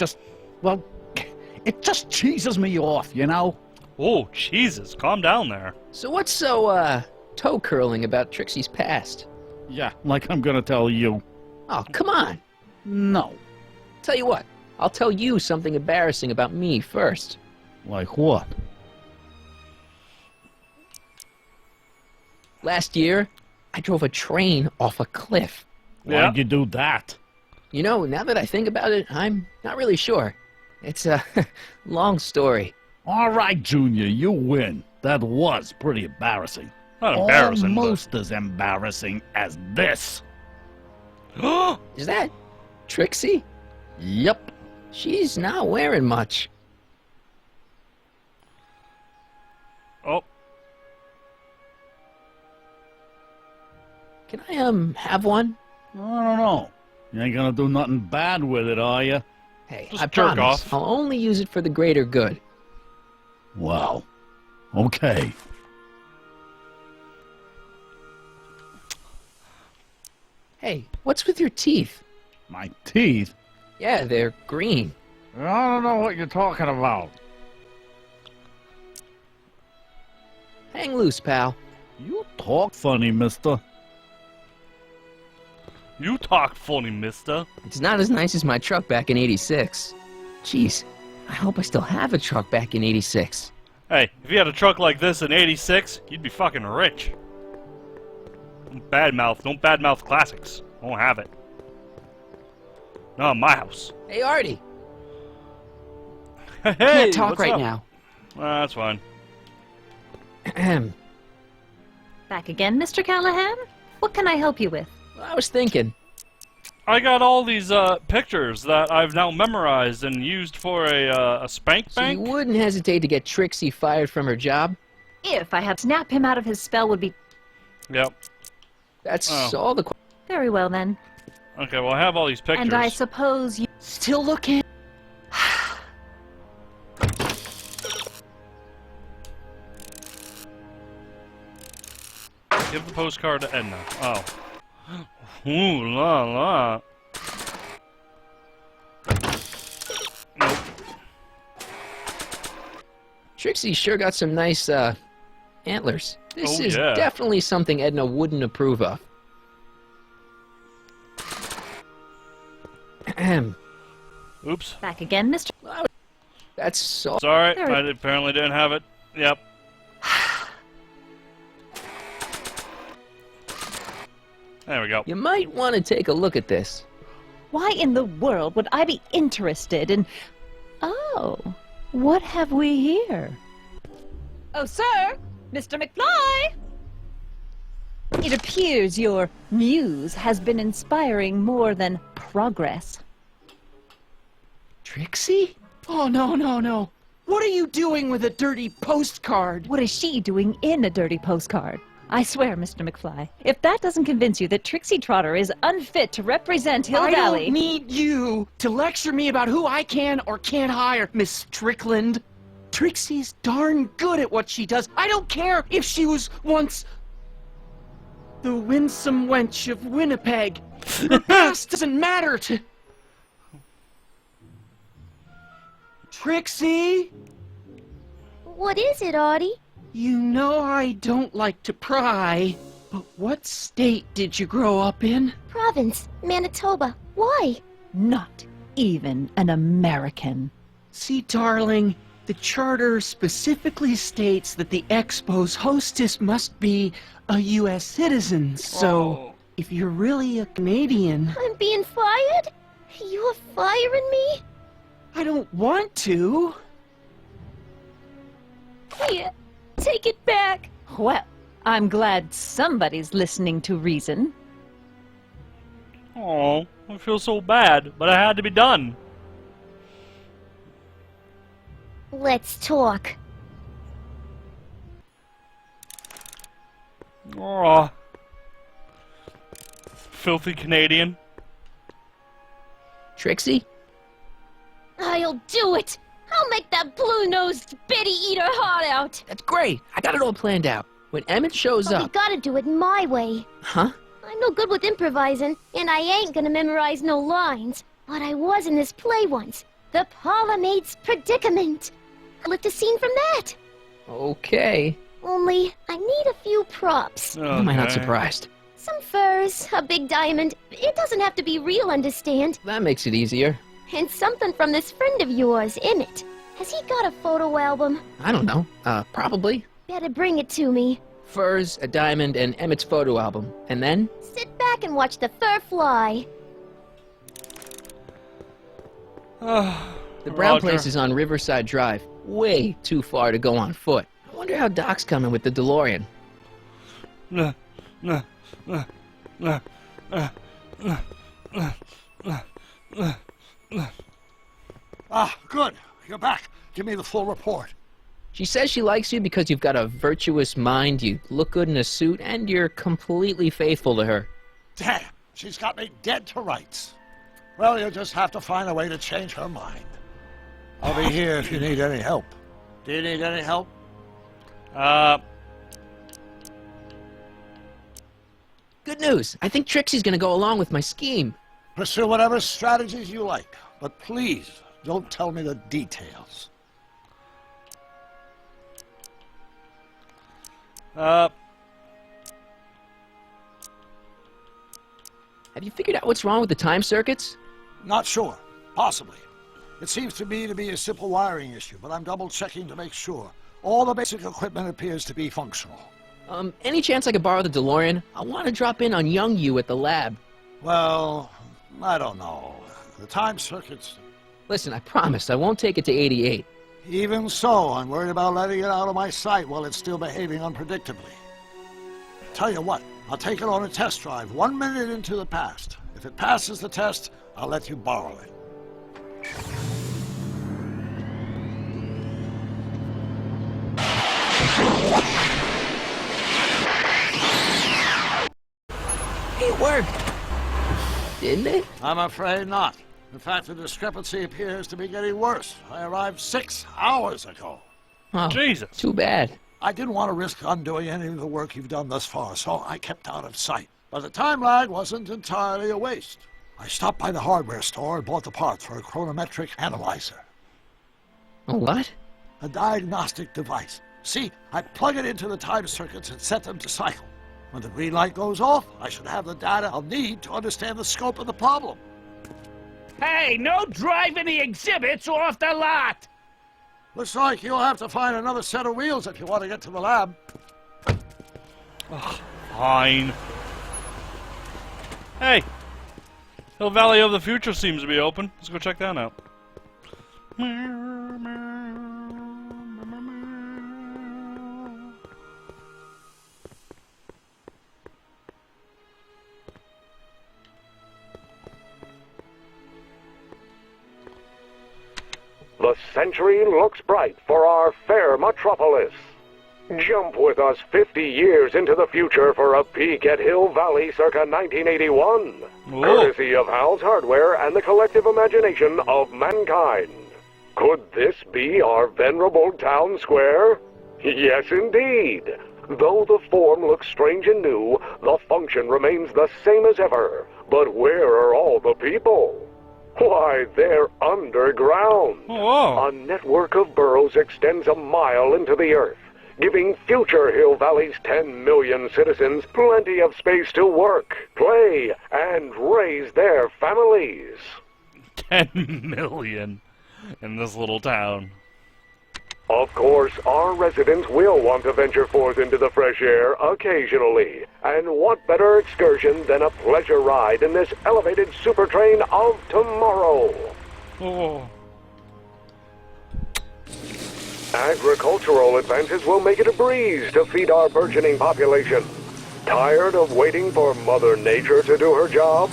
just cheeses me off, you know? Oh, Jesus, calm down there. So what's so, toe-curling about Trixie's past? Yeah, like I'm gonna tell you. Oh, come on. No. Tell you what, I'll tell you something embarrassing about me first. Like what? Last year, I drove a train off a cliff. Why'd you do that? You know, now that I think about it, I'm not really sure. It's a long story. All right, Junior, you win. That was pretty embarrassing. Not embarrassing, Almost as embarrassing as this. Is that Trixie? Yep. She's not wearing much. Oh. Can I, have one? I don't know. You ain't gonna do nothing bad with it, are you? Hey, Just I jerk promise. off. I'll only use it for the greater good. Wow. Okay. Hey, what's with your teeth? My teeth? Yeah, they're green. I don't know what you're talking about. Hang loose, pal. You talk funny, mister. You talk funny, mister. It's not as nice as my truck back in '86. Jeez, I hope I still have a truck back in '86. Hey, if you had a truck like this in '86, you'd be fucking rich. Don't badmouth classics. Won't have it. Not in my house. Hey, Artie. Hey, Can't talk what's right up? now. That's fine. Ahem. Back again, Mr. Callahan? What can I help you with? I was thinking. I got all these pictures that I've now memorized and used for a spank So you bank. wouldn't hesitate to get Trixie fired from her job? If I had snap him out of his spell would be... Yep. That's Oh. all the... Very well, then. Okay, well I have all these pictures. And I suppose you... Still looking? Give the postcard to Edna. Oh. Ooh la la. Nope. Trixie sure got some nice, antlers. This Oh, is yeah. definitely something Edna wouldn't approve of. Ahem. Oops. Back again, Mr. That's so... Sorry, There we- I apparently didn't have it. Yep. There we go. You might want to take a look at this. Why in the world would I be interested in... Oh, what have we here? Oh, sir! Mr. McFly! It appears your muse has been inspiring more than progress. Trixie? Oh, no, no, no. What are you doing with a dirty postcard? What is she doing in a dirty postcard? I swear, Mr. McFly, if that doesn't convince you that Trixie Trotter is unfit to represent Hill I Valley... don't need you to lecture me about who I can or can't hire, Miss Strickland. Trixie's darn good at what she does. I don't care if she was once the winsome wench of Winnipeg. Her past doesn't matter to... Trixie? What is it, Artie? You know I don't like to pry, but what state did you grow up in? Province, Manitoba. Why? Not even an American. See, darling, The charter specifically states that the Expo's hostess must be a U.S. citizen, so if you're really a Canadian... I'm being fired? You're firing me? I don't want to. Here, take it back. Well, I'm glad somebody's listening to reason. Oh, I feel so bad, but it had to be done. Let's talk. Oh, filthy Canadian. Trixie? I'll do it! I'll make that blue-nosed bitty eat her heart out! That's great. I got it all planned out. When Emmett shows But we up... gotta do it my way. Huh? I'm no good with improvising, and I ain't gonna memorize no lines. But I was in this play once. The Parlor Maid's Predicament. I lived a scene from that. Okay. Only, I need a few props. Am I not surprised? Some furs, a big diamond. It doesn't have to be real, understand? That makes it easier. And something from this friend of yours, Emmett. Has he got a photo album? I don't know. Probably. Better bring it to me. Furs, a diamond, and Emmett's photo album. And then? Sit back and watch the fur fly. The brown place is on Riverside Drive. Way too far to go on foot. I wonder how Doc's coming with the DeLorean. Ah, good. You're back. Give me the full report. She says she likes you because you've got a virtuous mind, you look good in a suit, and you're completely faithful to her. Damn, she's got me dead to rights. Well, you'll just have to find a way to change her mind. I'll be here if you need any help. Do you need any help? Good news. I think Trixie's gonna go along with my scheme. Pursue whatever strategies you like, but please don't tell me the details. Have you figured out what's wrong with the time circuits? Not sure. Possibly. It seems to me to be a simple wiring issue, but I'm double-checking to make sure. All the basic equipment appears to be functional. Any chance I could borrow the DeLorean? I want to drop in on young you at the lab. Well, I don't know. The time circuits... Listen, I promise I won't take it to 88. Even so, I'm worried about letting it out of my sight while it's still behaving unpredictably. Tell you what, I'll take it on a test drive 1 minute into the past. If it passes the test, I'll let you borrow it. It worked! Didn't it? I'm afraid not. In fact, the discrepancy appears to be getting worse. I arrived 6 hours ago. Oh, Jesus. Too bad. I didn't want to risk undoing any of the work you've done thus far, so I kept out of sight. But the time lag wasn't entirely a waste. I stopped by the hardware store and bought the parts for a chronometric analyzer. A what? A diagnostic device. See, I plug it into the time circuits and set them to cycle. When the green light goes off, I should have the data I'll need to understand the scope of the problem. Hey, no driving the exhibits off the lot! Looks like you'll have to find another set of wheels if you want to get to the lab. Fine. Hey! Hill Valley of the Future seems to be open. Let's go check that out. The century looks bright for our fair metropolis. Jump with us 50 years into the future for a peek at Hill Valley circa 1981. Courtesy of Hal's Hardware and the collective imagination of mankind. Could this be our venerable town square? Yes, indeed. Though the form looks strange and new, the function remains the same as ever. But where are all the people? Why, they're underground. Whoa. A network of burrows extends a mile into the earth, giving future Hill Valley's 10 million citizens plenty of space to work, play, and raise their families. 10 million in this little town. Of course, our residents will want to venture forth into the fresh air occasionally. And what better excursion than a pleasure ride in this elevated super train of tomorrow? Oh. Agricultural advances will make it a breeze to feed our burgeoning population. Tired of waiting for Mother Nature to do her job?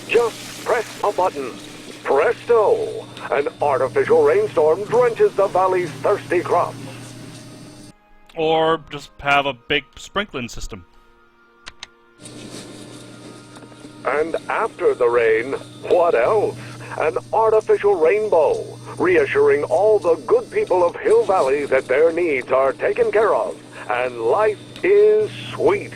Just press a button. Presto! An artificial rainstorm drenches the valley's thirsty crops. Or just have a big sprinkling system. And after the rain, what else? An artificial rainbow, reassuring all the good people of Hill Valley that their needs are taken care of, and life is sweet.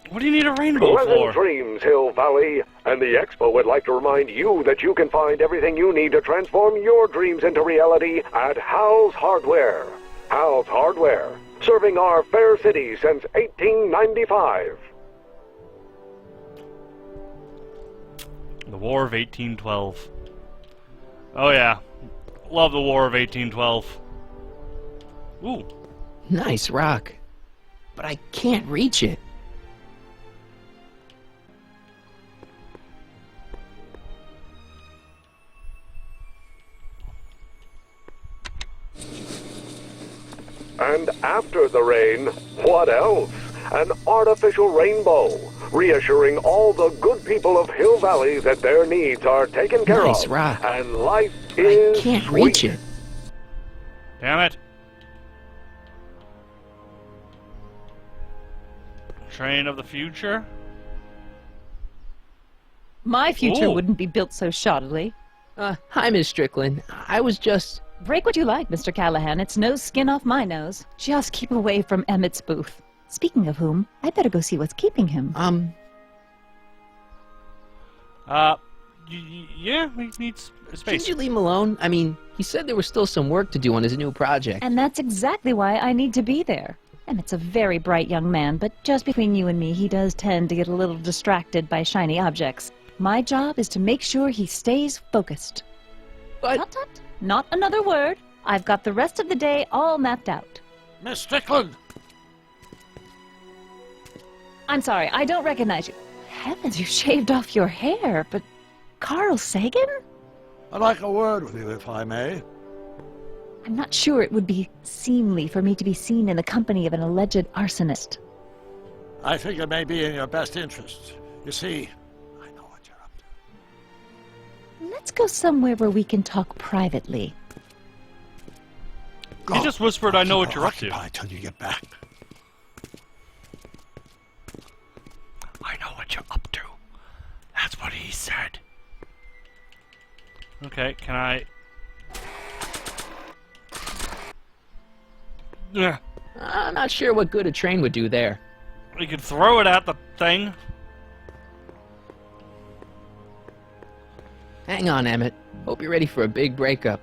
What do you need a rainbow Pleasant for? dreams, Hill Valley. And the Expo would like to remind you that you can find everything you need to transform your dreams into reality at Hal's Hardware. Hal's Hardware, serving our fair city since 1895. The War of 1812. Oh yeah. Love the War of 1812. Ooh. Nice rock. But I can't reach it. And after the rain, what else? An artificial rainbow, reassuring all the good people of Hill Valley that their needs are taken care Nice of. rock. And life is I can't sweet. reach it. Damn it. Train of the future? My future Ooh. wouldn't be built so shoddily. Hi, Miss Strickland. I was just... Break what you like, Mr. Callahan. It's no skin off my nose. Just keep away from Emmett's booth. Speaking of whom, I better go see what's keeping him. Yeah, he needs space. Can't you leave him alone? I mean, he said there was still some work to do on his new project. And that's exactly why I need to be there. Emmett's a very bright young man, but just between you and me, he does tend to get a little distracted by shiny objects. My job is to make sure he stays focused. But... Tut, tut. Not another word. I've got the rest of the day all mapped out. Miss Strickland! I'm sorry, I don't recognize you. Heavens, you shaved off your hair, but... Carl Sagan? I'd like a word with you, if I may. I'm not sure it would be seemly for me to be seen in the company of an alleged arsonist. I think it may be in your best interest. You see, Let's go somewhere where we can talk privately. He just whispered, I know what you're up to. Till you get back. I know what you're up to. That's what he said. Okay, can I... Yeah. I'm not sure what good a train would do there. We could throw it at the thing. Hang on, Emmett. Hope you're ready for a big breakup.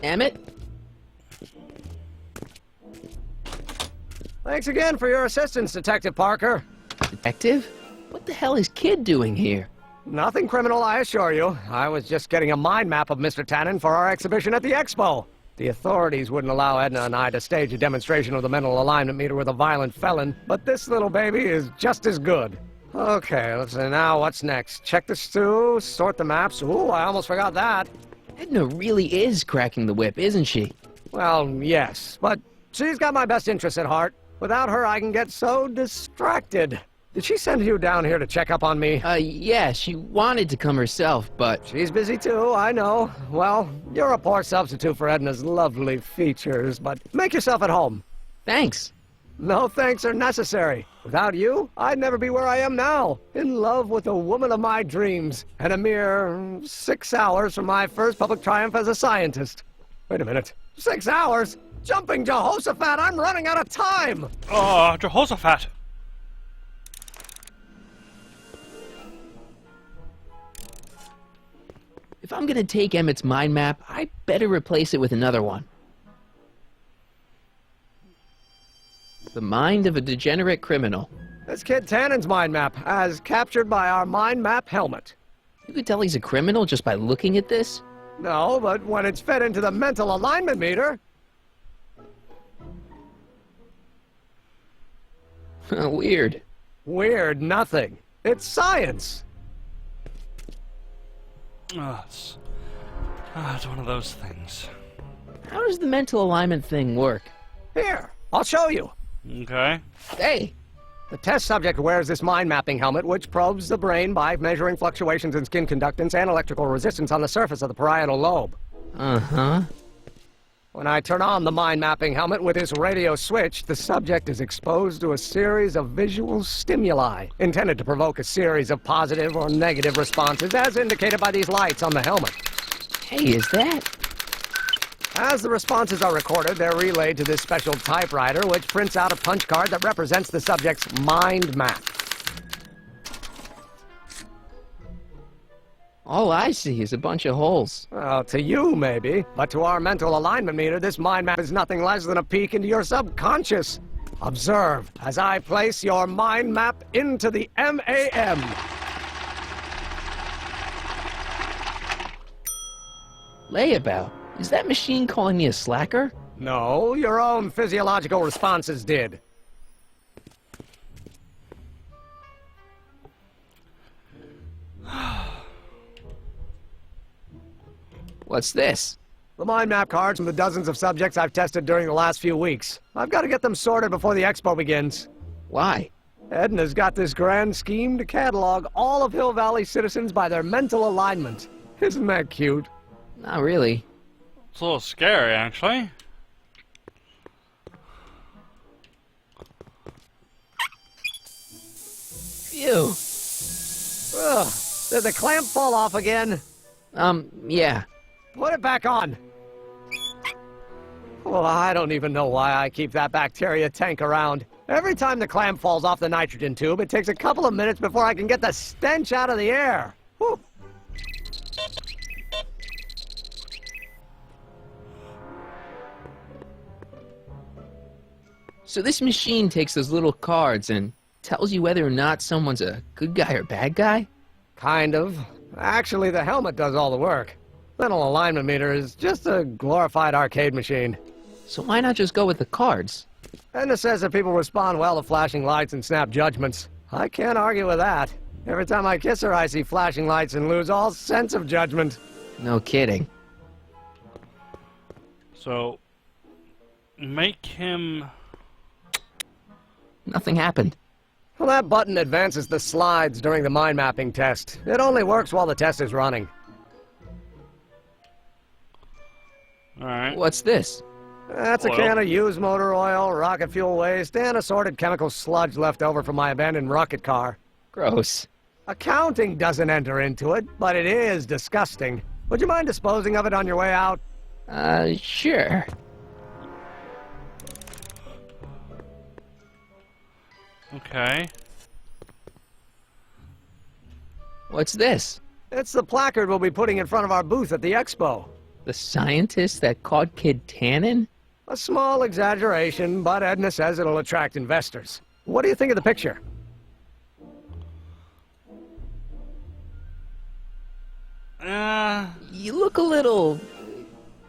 Emmett? Thanks again for your assistance, Detective Parker. Detective? What the hell is Kid doing here? Nothing criminal, I assure you. I was just getting a mind map of Mr. Tannen for our exhibition at the Expo. The authorities wouldn't allow Edna and I to stage a demonstration of the mental alignment meter with a violent felon, but this little baby is just as good. Okay, let's see now what's next. Check the stew, sort the maps. Ooh, I almost forgot that. Edna really is cracking the whip, isn't she? Well, yes, but she's got my best interests at heart. Without her, I can get so distracted. Did she send you down here to check up on me? Yeah, she wanted to come herself, but... She's busy too, I know. Well, you're a poor substitute for Edna's lovely features, but make yourself at home. Thanks. No thanks are necessary. Without you, I'd never be where I am now, in love with the woman of my dreams, and a mere 6 hours from my first public triumph as a scientist. Wait a minute. 6 hours? Jumping Jehoshaphat, I'm running out of time! Oh, Jehoshaphat! If I'm gonna take Emmett's mind map, I better replace it with another one. The mind of a degenerate criminal. This kid Tannen's mind map, as captured by our mind map helmet. You could tell he's a criminal just by looking at this? No, but when it's fed into the mental alignment meter... Weird. Weird nothing. It's science. It's one of those things. How does the mental alignment thing work? Here, I'll show you. Okay. Hey! The test subject wears this mind mapping helmet, which probes the brain by measuring fluctuations in skin conductance and electrical resistance on the surface of the parietal lobe. Uh-huh. When I turn on the mind mapping helmet with this radio switch, the subject is exposed to a series of visual stimuli intended to provoke a series of positive or negative responses, as indicated by these lights on the helmet. Hey, is that? As the responses are recorded, they're relayed to this special typewriter, which prints out a punch card that represents the subject's mind map. All I see is a bunch of holes. Well, to you, maybe. But to our mental alignment meter, this mind map is nothing less than a peek into your subconscious. Observe as I place your mind map into the MAM. Layabout. Is that machine calling me a slacker? No, your own physiological responses did. What's this? The mind map cards from the dozens of subjects I've tested during the last few weeks. I've got to get them sorted before the expo begins. Why? Edna's got this grand scheme to catalog all of Hill Valley citizens by their mental alignment. Isn't that cute? Not really. It's a little scary, actually. Phew. Ugh. Did the clamp fall off again? Yeah. Put it back on. Well, I don't even know why I keep that bacteria tank around. Every time the clamp falls off the nitrogen tube, it takes a couple of minutes before I can get the stench out of the air. Whew. So this machine takes those little cards and tells you whether or not someone's a good guy or bad guy? Kind of. Actually, the helmet does all the work. Mental alignment meter is just a glorified arcade machine. So why not just go with the cards? Edna says that people respond well to flashing lights and snap judgments. I can't argue with that. Every time I kiss her, I see flashing lights and lose all sense of judgment. No kidding. So, make him... Nothing happened. Well, that button advances the slides during the mind mapping test. It only works while the test is running. Alright. What's this? That's a can of used motor oil, rocket fuel waste, and assorted chemical sludge left over from my abandoned rocket car. Gross. Accounting doesn't enter into it, but it is disgusting. Would you mind disposing of it on your way out? Sure. Okay. What's this? It's the placard we'll be putting in front of our booth at the expo. The scientist that caught Kid Tannen? A small exaggeration, but Edna says it'll attract investors. What do you think of the picture? You look a little...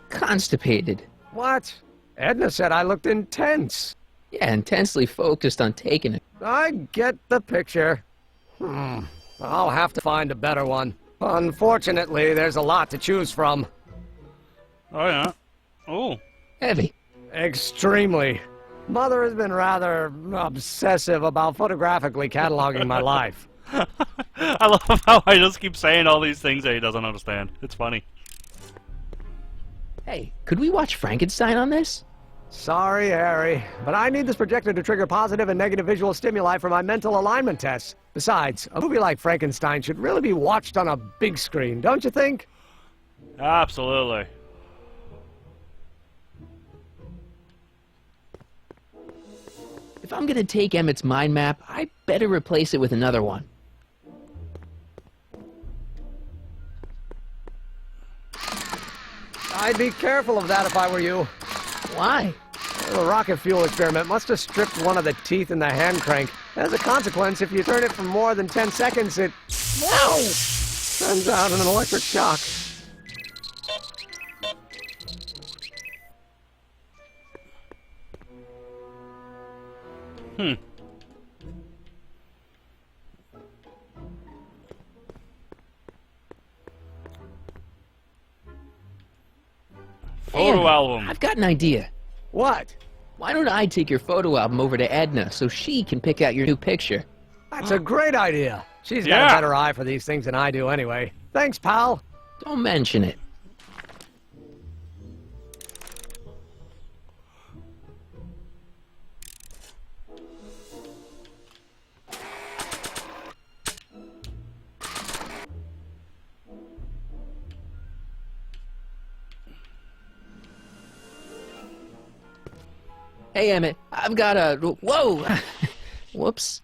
constipated. What? Edna said I looked intense. Yeah, intensely focused on taking it. I get the picture. I'll have to find a better one. Unfortunately, there's a lot to choose from. Oh, yeah. Oh. Heavy. Extremely. Mother has been rather obsessive about photographically cataloging my life. I love how I just keep saying all these things that he doesn't understand. It's funny. Hey, could we watch Frankenstein on this? Sorry, Harry, but I need this projector to trigger positive and negative visual stimuli for my mental alignment tests. Besides, a movie like Frankenstein should really be watched on a big screen, don't you think? Absolutely. If I'm gonna take Emmett's mind map, I better replace it with another one. I'd be careful of that if I were you. Why? The rocket fuel experiment must have stripped one of the teeth in the hand crank. As a consequence, if you turn it for more than 10 seconds, it... Whoa! Sends out an electric shock. Photo album. I've got an idea. What? Why don't I take your photo album over to Edna so she can pick out your new picture? That's a great idea. She's got Yeah. a better eye for these things than I do anyway. Thanks, pal. Don't mention it. Hey, Emmett, I've got a... Whoa! Whoops.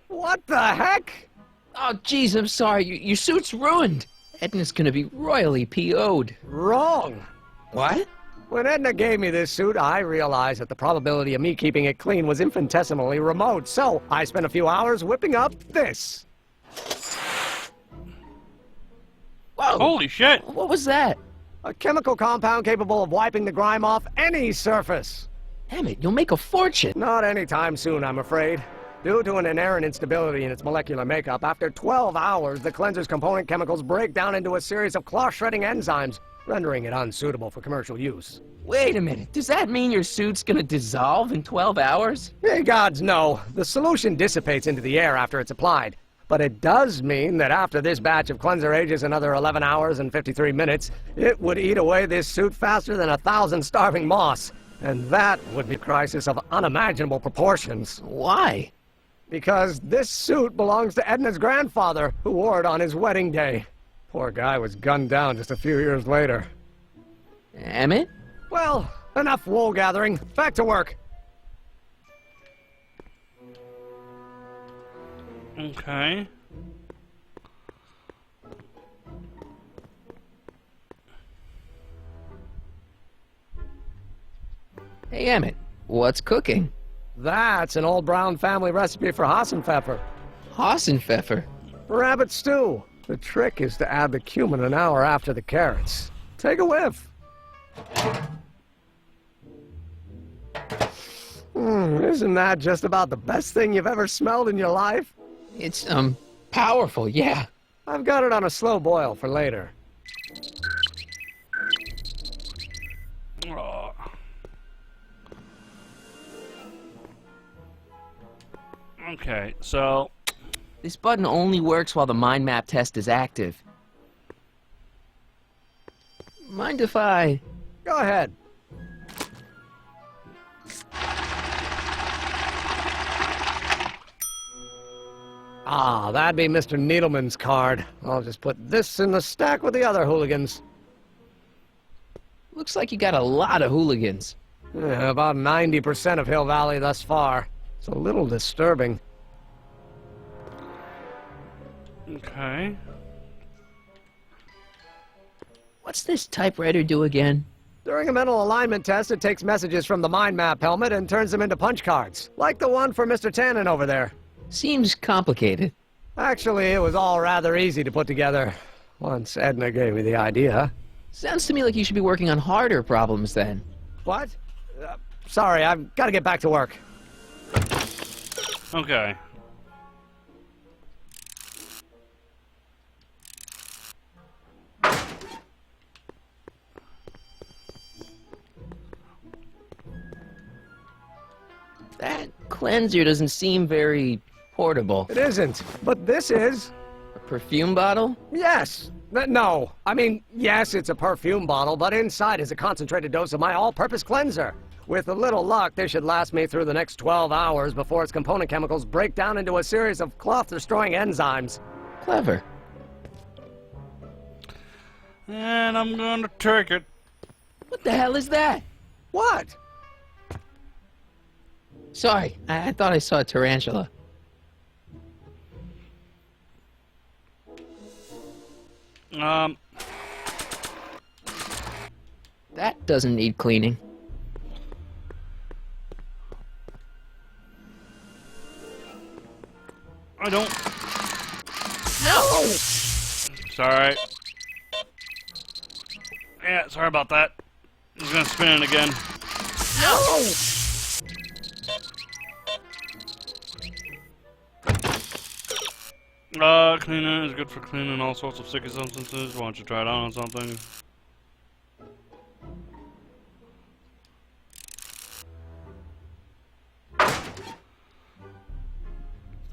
What the heck? Oh, jeez, I'm sorry. Your suit's ruined. Edna's gonna be royally PO'd. Wrong. What? When Edna gave me this suit, I realized that the probability of me keeping it clean was infinitesimally remote, so I spent a few hours whipping up this. Whoa! Holy shit! What was that? A chemical compound capable of wiping the grime off any surface. Emmett, you'll make a fortune. Not anytime soon, I'm afraid. Due to an inherent instability in its molecular makeup, after 12 hours, the cleanser's component chemicals break down into a series of cloth-shredding enzymes, rendering it unsuitable for commercial use. Wait a minute. Does that mean your suit's gonna dissolve in 12 hours? Hey, gods, no. The solution dissipates into the air after it's applied. But it does mean that after this batch of cleanser ages another 11 hours and 53 minutes, it would eat away this suit faster than 1,000 starving moths. And that would be a crisis of unimaginable proportions. Why? Because this suit belongs to Edna's grandfather, who wore it on his wedding day. Poor guy was gunned down just a few years later. Emmett? Well, enough wool gathering. Back to work. Okay. Hey, Emmett, what's cooking? That's an old Brown family recipe for Hassenpfeffer. Hassenpfeffer? Rabbit stew. The trick is to add the cumin an hour after the carrots. Take a whiff. Isn't that just about the best thing you've ever smelled in your life? It's, powerful, yeah. I've got it on a slow boil for later. Oh. Okay, so... This button only works while the mind map test is active. Mind if I... Go ahead. Ah, that'd be Mr. Needleman's card. I'll just put this in the stack with the other hooligans. Looks like you got a lot of hooligans. Yeah, about 90% of Hill Valley thus far. It's a little disturbing. Okay. What's this typewriter do again? During a mental alignment test, it takes messages from the mind map helmet and turns them into punch cards. Like the one for Mr. Tannen over there. Seems complicated. Actually, it was all rather easy to put together. Once Edna gave me the idea. Sounds to me like you should be working on harder problems then. What? Sorry, I've got to get back to work. Okay. That cleanser doesn't seem very portable. It isn't, but this is. A perfume bottle? Yes. No. I mean, yes, it's a perfume bottle, but inside is a concentrated dose of my all-purpose cleanser. With a little luck, this should last me through the next 12 hours before its component chemicals break down into a series of cloth-destroying enzymes. Clever. And I'm gonna take it. What the hell is that? What? Sorry, I thought I saw a tarantula. That doesn't need cleaning. I don't. No! Sorry. Yeah, sorry about that. He's gonna spin it again. No! Cleaner is good for cleaning all sorts of sticky substances. Why don't you try it on something?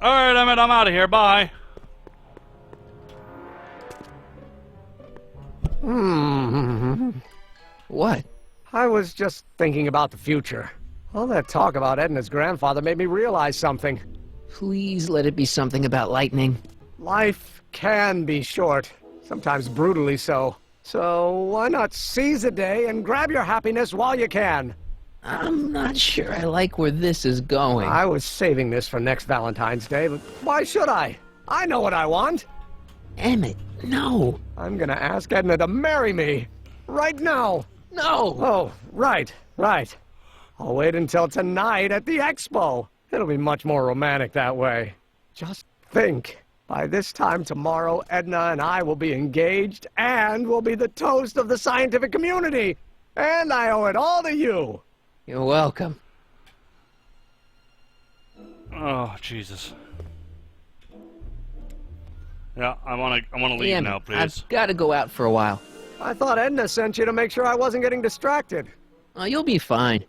Alright, Emmett, I'm out of here. Bye. What? I was just thinking about the future. All that talk about Edna's grandfather made me realize something. Please let it be something about lightning. Life can be short, sometimes brutally so. So why not seize the day and grab your happiness while you can? I'm not sure I like where this is going. I was saving this for next Valentine's Day, but why should I? I know what I want. Emmett, no. I'm gonna ask Edna to marry me. Right now. No. Oh, right. I'll wait until tonight at the expo. It'll be much more romantic that way. Just think. By this time tomorrow, Edna and I will be engaged and will be the toast of the scientific community. And I owe it all to you. You're welcome. Oh, Jesus. Yeah, I wanna leave Damn now, it. please. I've got to go out for a while. I thought Edna sent you to make sure I wasn't getting distracted. Oh, you'll be fine.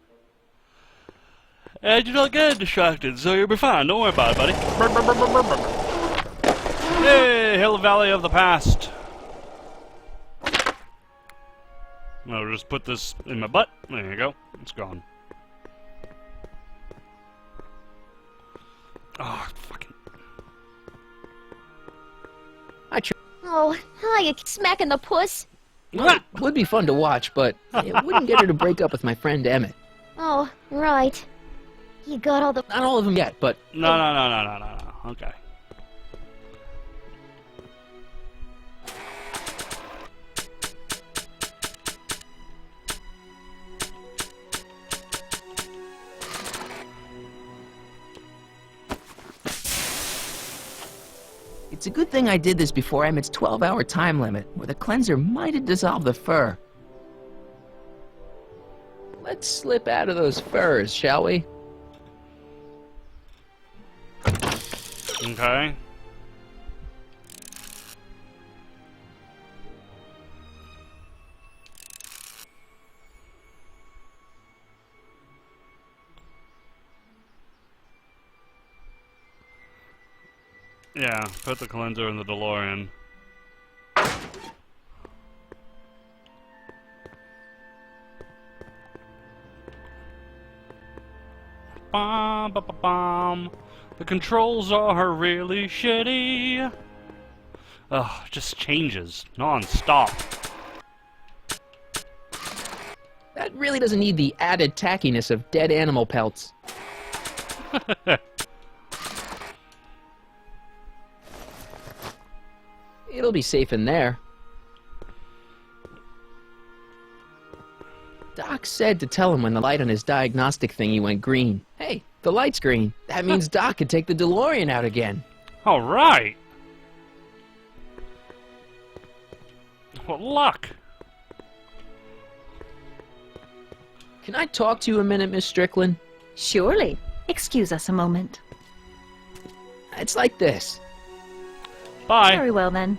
And you're not getting distracted, so you'll be fine. Don't worry about it, buddy. Brr, brr, brr, brr, brr, brr. Yay, Hill Valley of the Past. I'll just put this in my butt. There you go. It's gone. Oh, fucking. Oh, hi, smacking the puss. Well, it would be fun to watch, but it wouldn't get her to break up with my friend Emmett. Oh, right. You got all the... Not all of them yet, but... No. Okay. It's a good thing I did this before Emmett's 12-hour time limit, where the cleanser might have dissolved the fur. Let's slip out of those furs, shall we? Okay. Yeah, put the cleanser in the DeLorean. Bum, bum, bum, bum. The controls are really shitty. Ugh, just changes non-stop. That really doesn't need the added tackiness of dead animal pelts. It'll be safe in there. Doc said to tell him when the light on his diagnostic thingy went green. Hey, the light's green. That means Doc could take the DeLorean out again. All right. What luck. Can I talk to you a minute, Miss Strickland? Surely. Excuse us a moment. It's like this. Bye. Very well, then.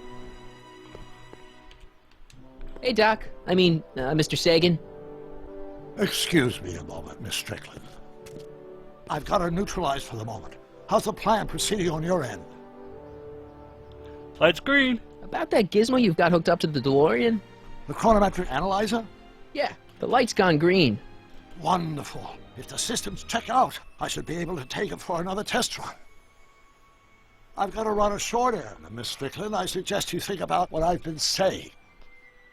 Hey, Doc. I mean, Mr. Sagan. Excuse me a moment, Miss Strickland. I've got her neutralized for the moment. How's the plan proceeding on your end? Light's green. About that gizmo you've got hooked up to the DeLorean? The chronometric analyzer? Yeah, the light's gone green. Wonderful. If the systems check out, I should be able to take it for another test run. I've got to run a short errand, Miss Strickland. I suggest you think about what I've been saying.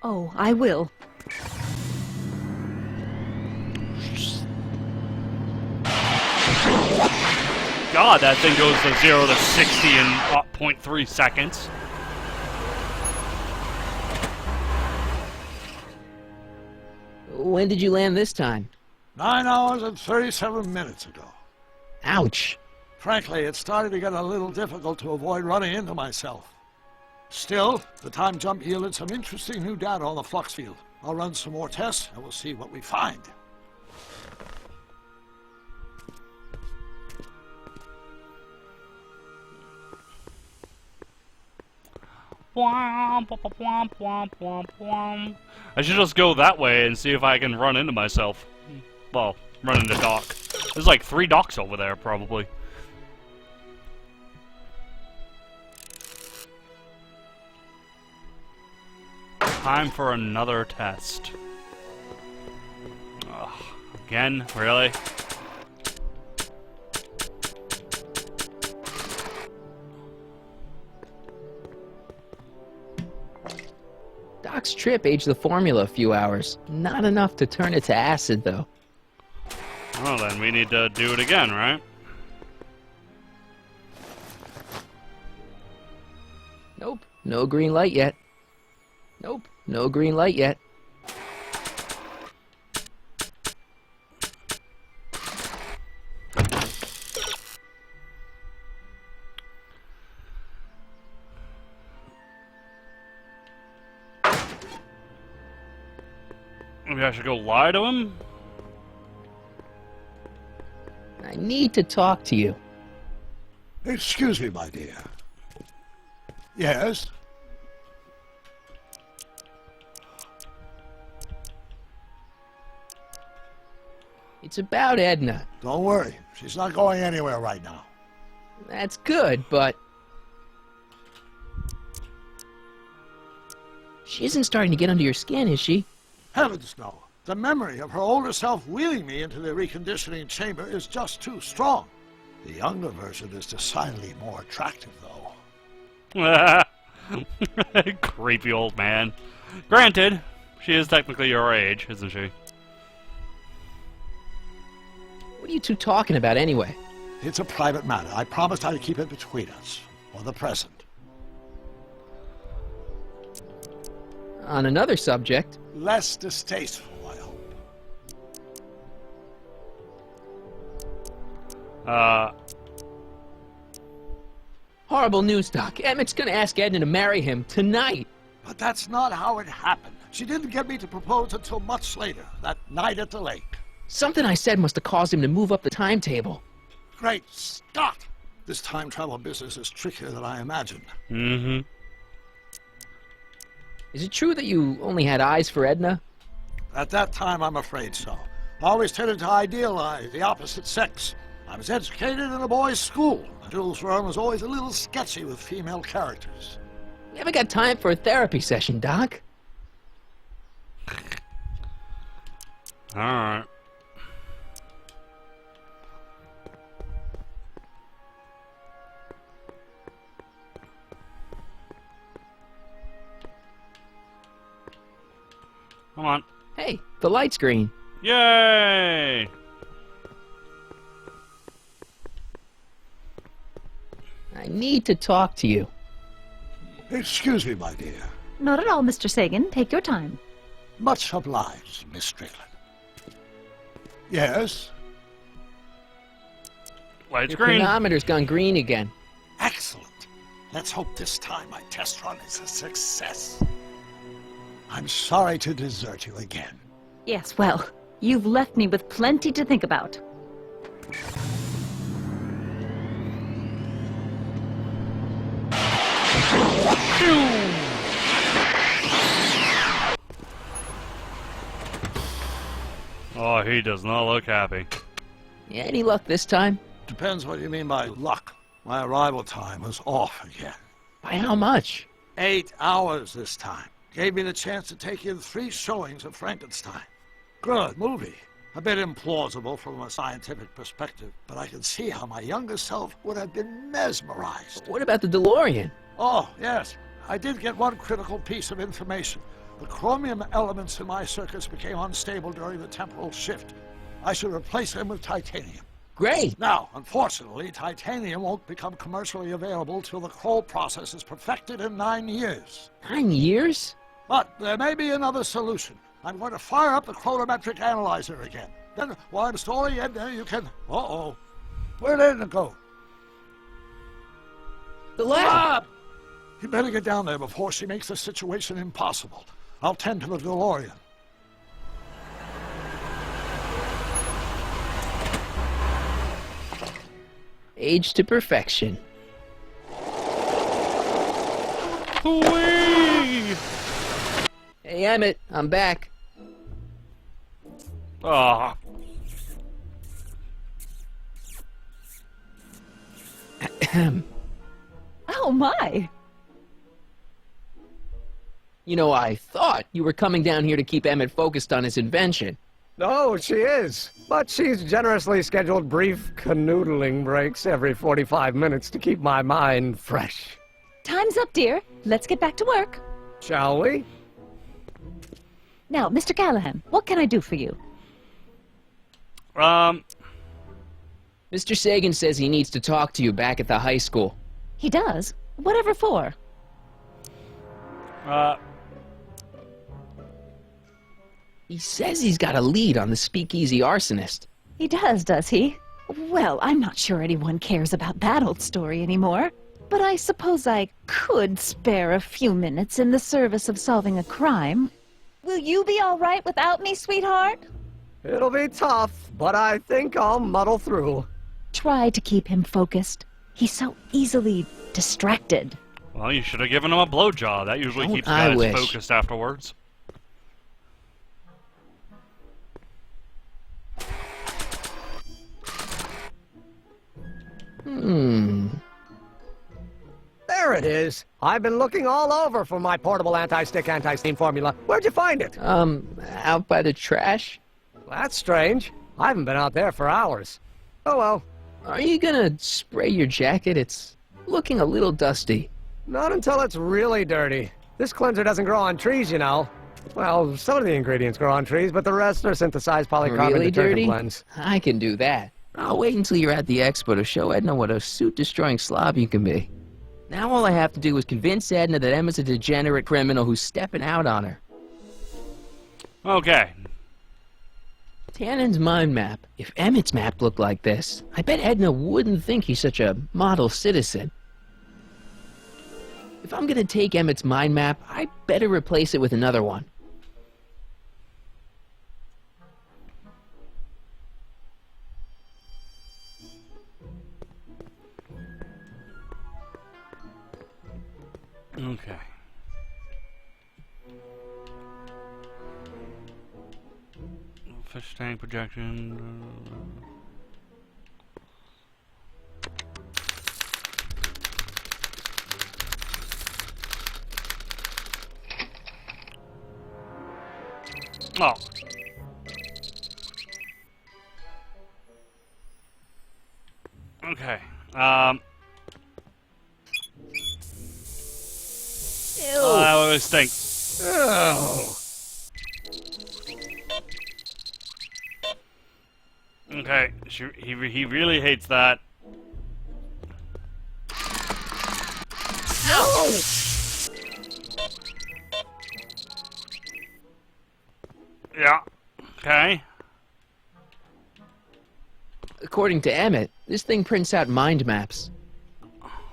Oh, I will. God, that thing goes from 0 to 60 in 0.3 seconds. When did you land this time? 9 hours and 37 minutes ago. Ouch. Frankly, it's starting to get a little difficult to avoid running into myself. Still, the time jump yielded some interesting new data on the flux field. I'll run some more tests, and we'll see what we find. I should just go that way and see if I can run into myself. Well, run into Doc. There's like 3 Docs over there, probably. Time for another test. Ugh, again? Really? Doc's trip aged the formula a few hours. Not enough to turn it to acid, though. Well, then we need to do it again, right? Nope, no green light yet. Nope, no green light yet. Maybe I should go lie to him? I need to talk to you. Excuse me, my dear. Yes? It's about Edna. Don't worry. She's not going anywhere right now. That's good, but... she isn't starting to get under your skin, is she? Heavens, no. The memory of her older self wheeling me into the reconditioning chamber is just too strong. The younger version is decidedly more attractive, though. Creepy old man. Granted, she is technically your age, isn't she? What are you two talking about, anyway? It's a private matter. I promised I'd keep it between us, for the present. On another subject... less distasteful, I hope. Horrible news, Doc. Emmett's gonna ask Edna to marry him tonight. But that's not how it happened. She didn't get me to propose until much later, that night at the lake. Something I said must have caused him to move up the timetable. Great Scott! This time travel business is trickier than I imagined. Mm-hmm. Is it true that you only had eyes for Edna? At that time, I'm afraid so. I always tended to idealize the opposite sex. I was educated in a boys' school. Jules Verne was always a little sketchy with female characters. Never got time for a therapy session, Doc. Alright. Come on. Hey, the light's green. Yay! I need to talk to you. Excuse me, my dear. Not at all, Mr. Sagan. Take your time. Much obliged, Miss Strickland. Yes? Light's Your green. chronometer's gone green again. Excellent. Let's hope this time my test run is a success. I'm sorry to desert you again. Yes, well, you've left me with plenty to think about. Oh, he does not look happy. Yeah, any luck this time? Depends what you mean by luck. My arrival time was off again. By how much? 8 hours this time. Gave me the chance to take in 3 showings of Frankenstein. Good movie. A bit implausible from a scientific perspective, but I can see how my younger self would have been mesmerized. What about the DeLorean? Oh, yes. I did get one critical piece of information. The chromium elements in my circuits became unstable during the temporal shift. I should replace them with titanium. Great! Now, unfortunately, titanium won't become commercially available till the Kroll process is perfected in 9 years. 9 years? But there may be another solution. I'm going to fire up the chronometric analyzer again. Then, while I'm stalling Edna, you can... Uh-oh. Where'd Edna go? The lab! You better get down there before she makes the situation impossible. I'll tend to the DeLorean. Aged to perfection. Whee! Hey, Emmett, I'm back. Ah. Oh my! You know, I thought you were coming down here to keep Emmett focused on his invention. No, she is. But she's generously scheduled brief canoodling breaks every 45 minutes to keep my mind fresh. Time's up, dear. Let's get back to work. Shall we? Now, Mr. Callahan, what can I do for you? Mr. Sagan says he needs to talk to you back at the high school. He does? Whatever for? He says he's got a lead on the speakeasy arsonist. He does he? Well, I'm not sure anyone cares about that old story anymore. But I suppose I could spare a few minutes in the service of solving a crime. Will you be all right without me, sweetheart? It'll be tough, but I think I'll muddle through. Try to keep him focused. He's so easily distracted. Well, you should have given him a blowjob. That usually keeps I guys wish. focused afterwards. There it is. I've been looking all over for my portable anti-stick, anti-steam formula. Where'd you find it? Out by the trash? That's strange. I haven't been out there for hours. Oh well. Are you gonna spray your jacket? It's looking a little dusty. Not until it's really dirty. This cleanser doesn't grow on trees, you know. Well, some of the ingredients grow on trees, but the rest are synthesized polycarbonate Really detergent dirty? blends. I can do that. I'll wait until you're at the expo to show Edna what a suit-destroying slob you can be. Now all I have to do is convince Edna that Emma's a degenerate criminal who's stepping out on her. Okay. Tannen's mind map. If Emmett's map looked like this, I bet Edna wouldn't think he's such a model citizen. If I'm gonna take Emmett's mind map, I better replace it with another one. Okay. Fish tank projection. Oh. Okay. That always stinks. Oh. Okay, he really hates that. No! Yeah. Okay. According to Emmett, this thing prints out mind maps.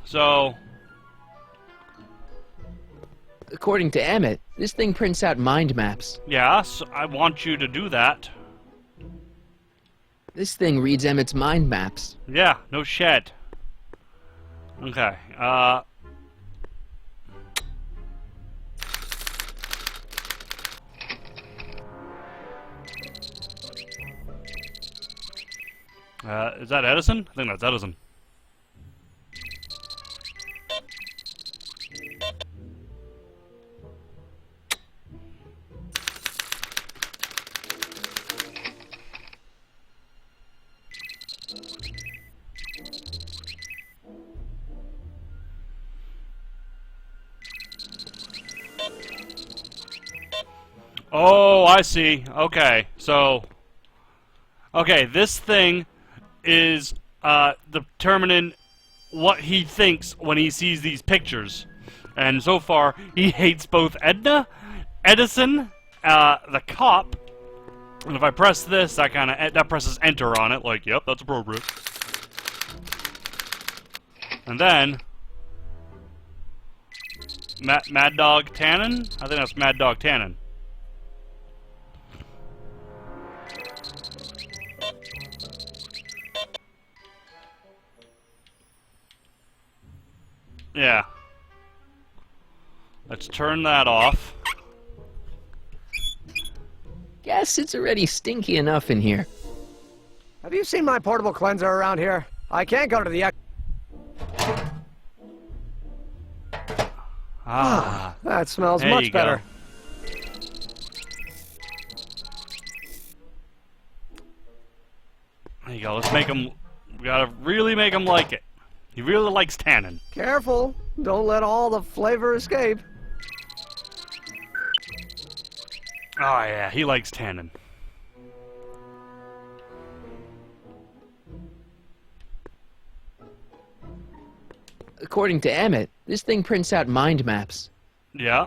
So. According to Emmett, this thing prints out mind maps. Yes, I want you to do that. This thing reads Emmett's mind maps. Yeah, no shit. Okay, is that Edison? I think that's Edison. Oh, I see. Okay, so... Okay, this thing is determining what he thinks when he sees these pictures. And so far, he hates both Edna, Edison, the cop, and if I press this, that presses enter on it, like, yep, that's appropriate. And then, Mad Dog Tannen? I think that's Mad Dog Tannen. Yeah. Let's turn that off. Guess it's already stinky enough in here. Have you seen my portable cleanser around here? I can't go to the that smells there much you go. better. There you go. Let's make him. We gotta really make him like it. He really likes Tannen. Careful. Don't let all the flavor escape. Oh yeah, he likes Tannen. According to Emmett, this thing prints out mind maps. Yeah.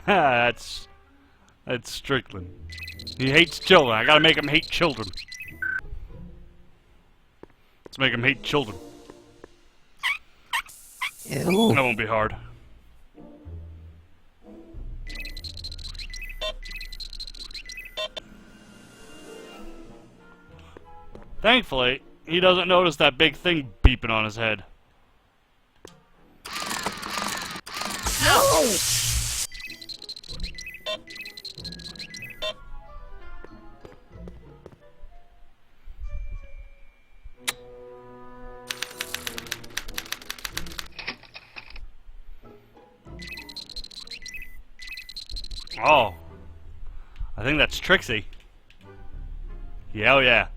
That's Strickland. He hates children. I gotta make him hate children. Let's make him hate children. Ew. That won't be hard. Thankfully, he doesn't notice that big thing beeping on his head. No! Oh. I think that's Trixie. Yeah, oh yeah.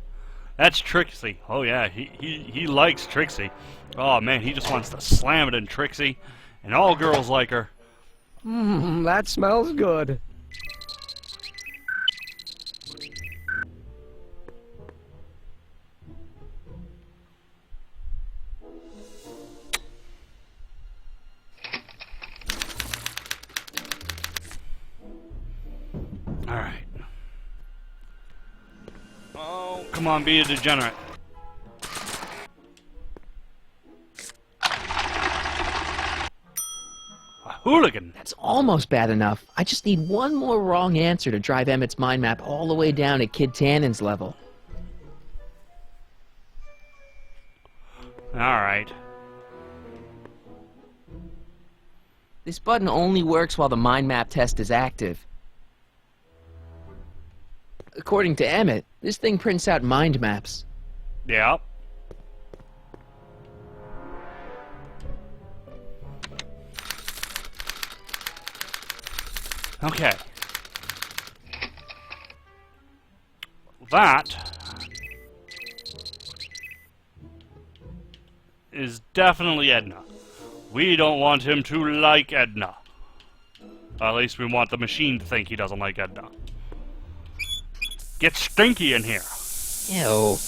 That's Trixie. Oh yeah, he likes Trixie. Oh man, he just wants to slam it in Trixie. And all girls like her. That smells good. Alright. Oh, come on, be a degenerate. A hooligan. That's almost bad enough. I just need one more wrong answer to drive Emmett's mind map all the way down at Kid Tannen's level. Alright. This button only works while the mind map test is active. According to Emmett, this thing prints out mind maps. Yeah. Okay. That is definitely Edna. We don't want him to like Edna. At least we want the machine to think he doesn't like Edna. Get stinky in here. Ew.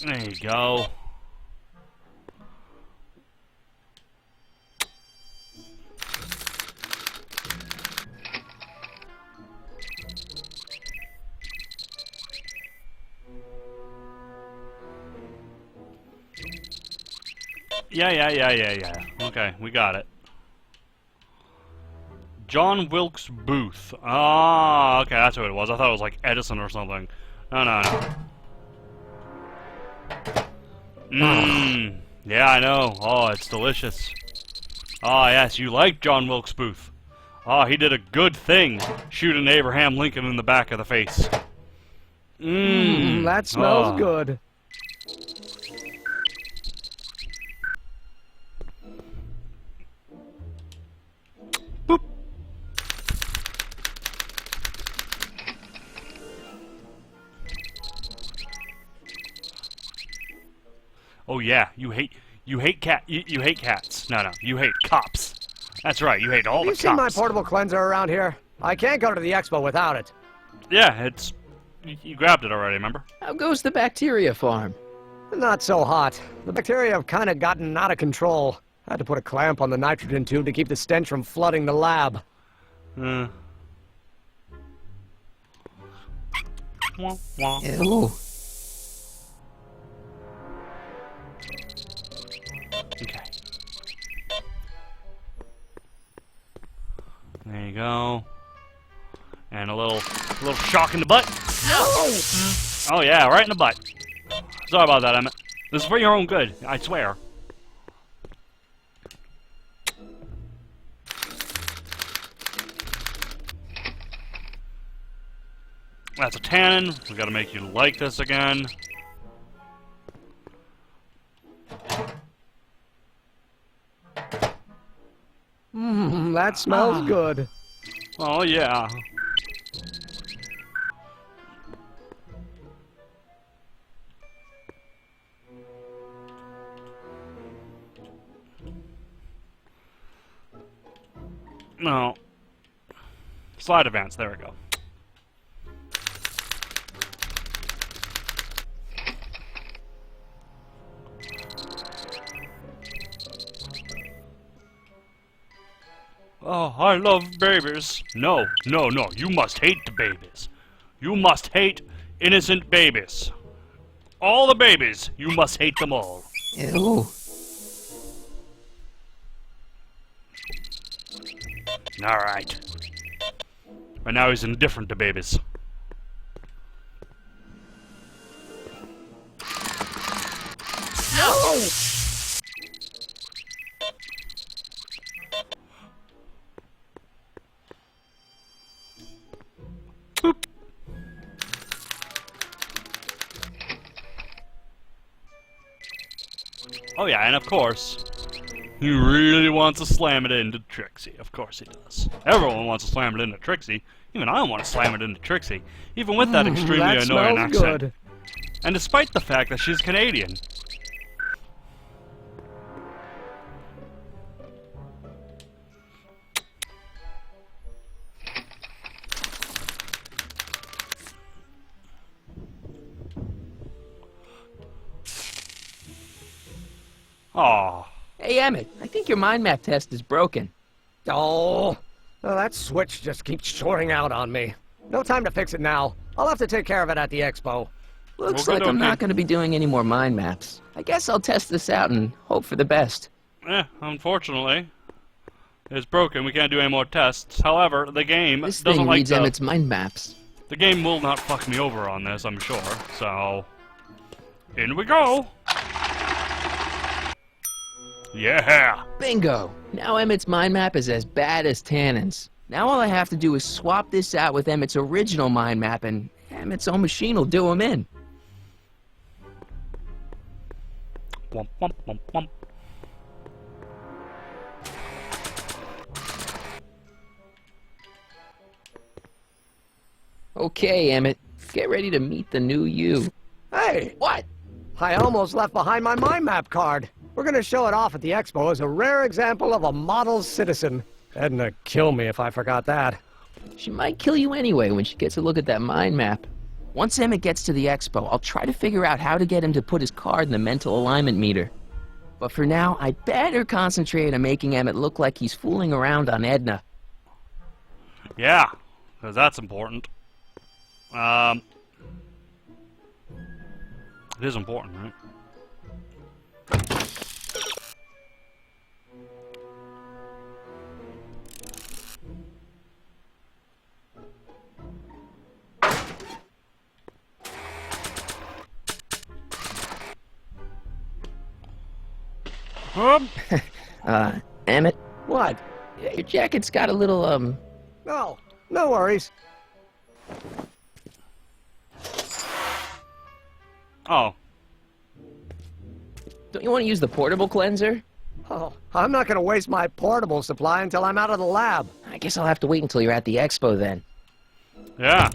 There you go. Yeah. Okay, we got it. John Wilkes Booth. Ah, okay, that's what it was. I thought it was like Edison or something. No. Mmm. Yeah, I know. Oh, it's delicious. Ah, yes, you like John Wilkes Booth. Ah, he did a good thing, shooting Abraham Lincoln in the back of the face. Mmm. That smells good. Boop. Oh yeah, you hate cats. No, you hate cops. That's right, you hate all the Have cops. you seen my portable cleanser around here? I can't go to the expo without it. Yeah, it's you grabbed it already, remember? How goes the bacteria farm? Not so hot. The bacteria have kind of gotten out of control. I had to put a clamp on the nitrogen tube to keep the stench from flooding the lab. Wah, wah. Ew. Okay. There you go. And a little shock in the butt. Oh yeah, right in the butt. Sorry about that, Emmett. This is for your own good, I swear. That's a tannin. We gotta make you like this again. That smells good. Oh yeah. No. Slide advance, there we go. Oh, I love babies. No, no, no, you must hate the babies. You must hate innocent babies. All the babies, you must hate them all. Ew. Alright. But now he's indifferent to babies. No! Boop. Oh yeah, and of course, he really wants to slam it into Trixie. Of course he does. Everyone wants to slam it into Trixie. Even I want to slam it into Trixie. Even with that extremely that annoying smells accent. good. And despite the fact that she's Canadian. Aw. Hey, Emmett, I think your mind map test is broken. Oh, well, that switch just keeps shorting out on me. No time to fix it now. I'll have to take care of it at the expo. Looks like I'm not going to be doing any more mind maps. I guess I'll test this out and hope for the best. Unfortunately, it's broken. We can't do any more tests. However, the game This doesn't thing like reads Emmett's mind maps. The game will not fuck me over on this, I'm sure. So, in we go. Yeah! Bingo! Now Emmett's mind map is as bad as Tannen's. Now all I have to do is swap this out with Emmett's original mind map, and Emmett's own machine will do him in. Womp, womp, womp, womp. Okay, Emmett, get ready to meet the new you. Hey! What? I almost left behind my mind map card. We're gonna show it off at the expo as a rare example of a model citizen. Edna kill me if I forgot that. She might kill you anyway when she gets a look at that mind map. Once Emmett gets to the expo, I'll try to figure out how to get him to put his card in the mental alignment meter. But for now, I better concentrate on making Emmett look like he's fooling around on Edna. Yeah, because that's important. It is important, right? Emmett? What? Your jacket's got a little, No, no worries. Oh. Don't you want to use the portable cleanser? Oh, I'm not gonna waste my portable supply until I'm out of the lab. I guess I'll have to wait until you're at the expo then. Yeah.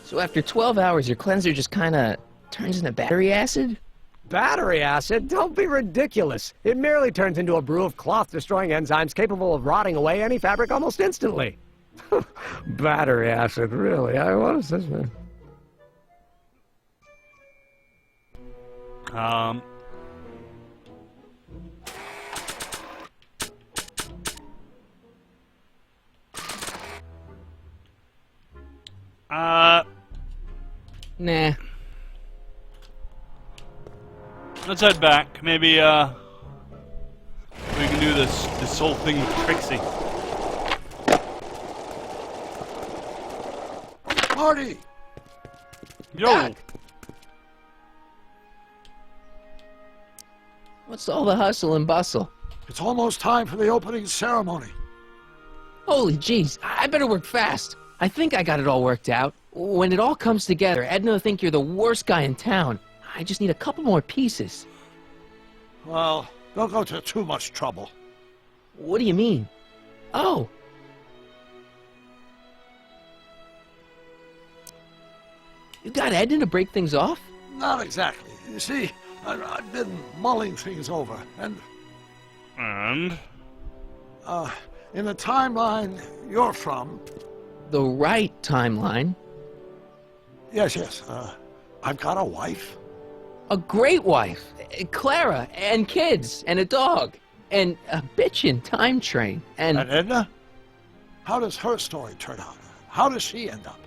So after 12 hours, your cleanser just kinda turns into battery acid? Battery acid? Don't be ridiculous. It merely turns into a brew of cloth-destroying enzymes capable of rotting away any fabric almost instantly. Battery acid, really? What is this, man? Um... Nah. Let's head back. Maybe, we can do this whole thing with Trixie. Marty! Yo! Doc. What's all the hustle and bustle? It's almost time for the opening ceremony. Holy jeez, I better work fast. I think I got it all worked out. When it all comes together, Edna will think you're the worst guy in town. I just need a couple more pieces. Well, don't go to too much trouble. What do you mean? Oh. You got Edna to break things off? Not exactly. You see, I've been mulling things over, and... And? In the timeline you're from... The right timeline? Yes, I've got a wife. A great wife. Clara, and kids, and a dog, and a bitchin' time train, and... And Edna? How does her story turn out? How does she end up?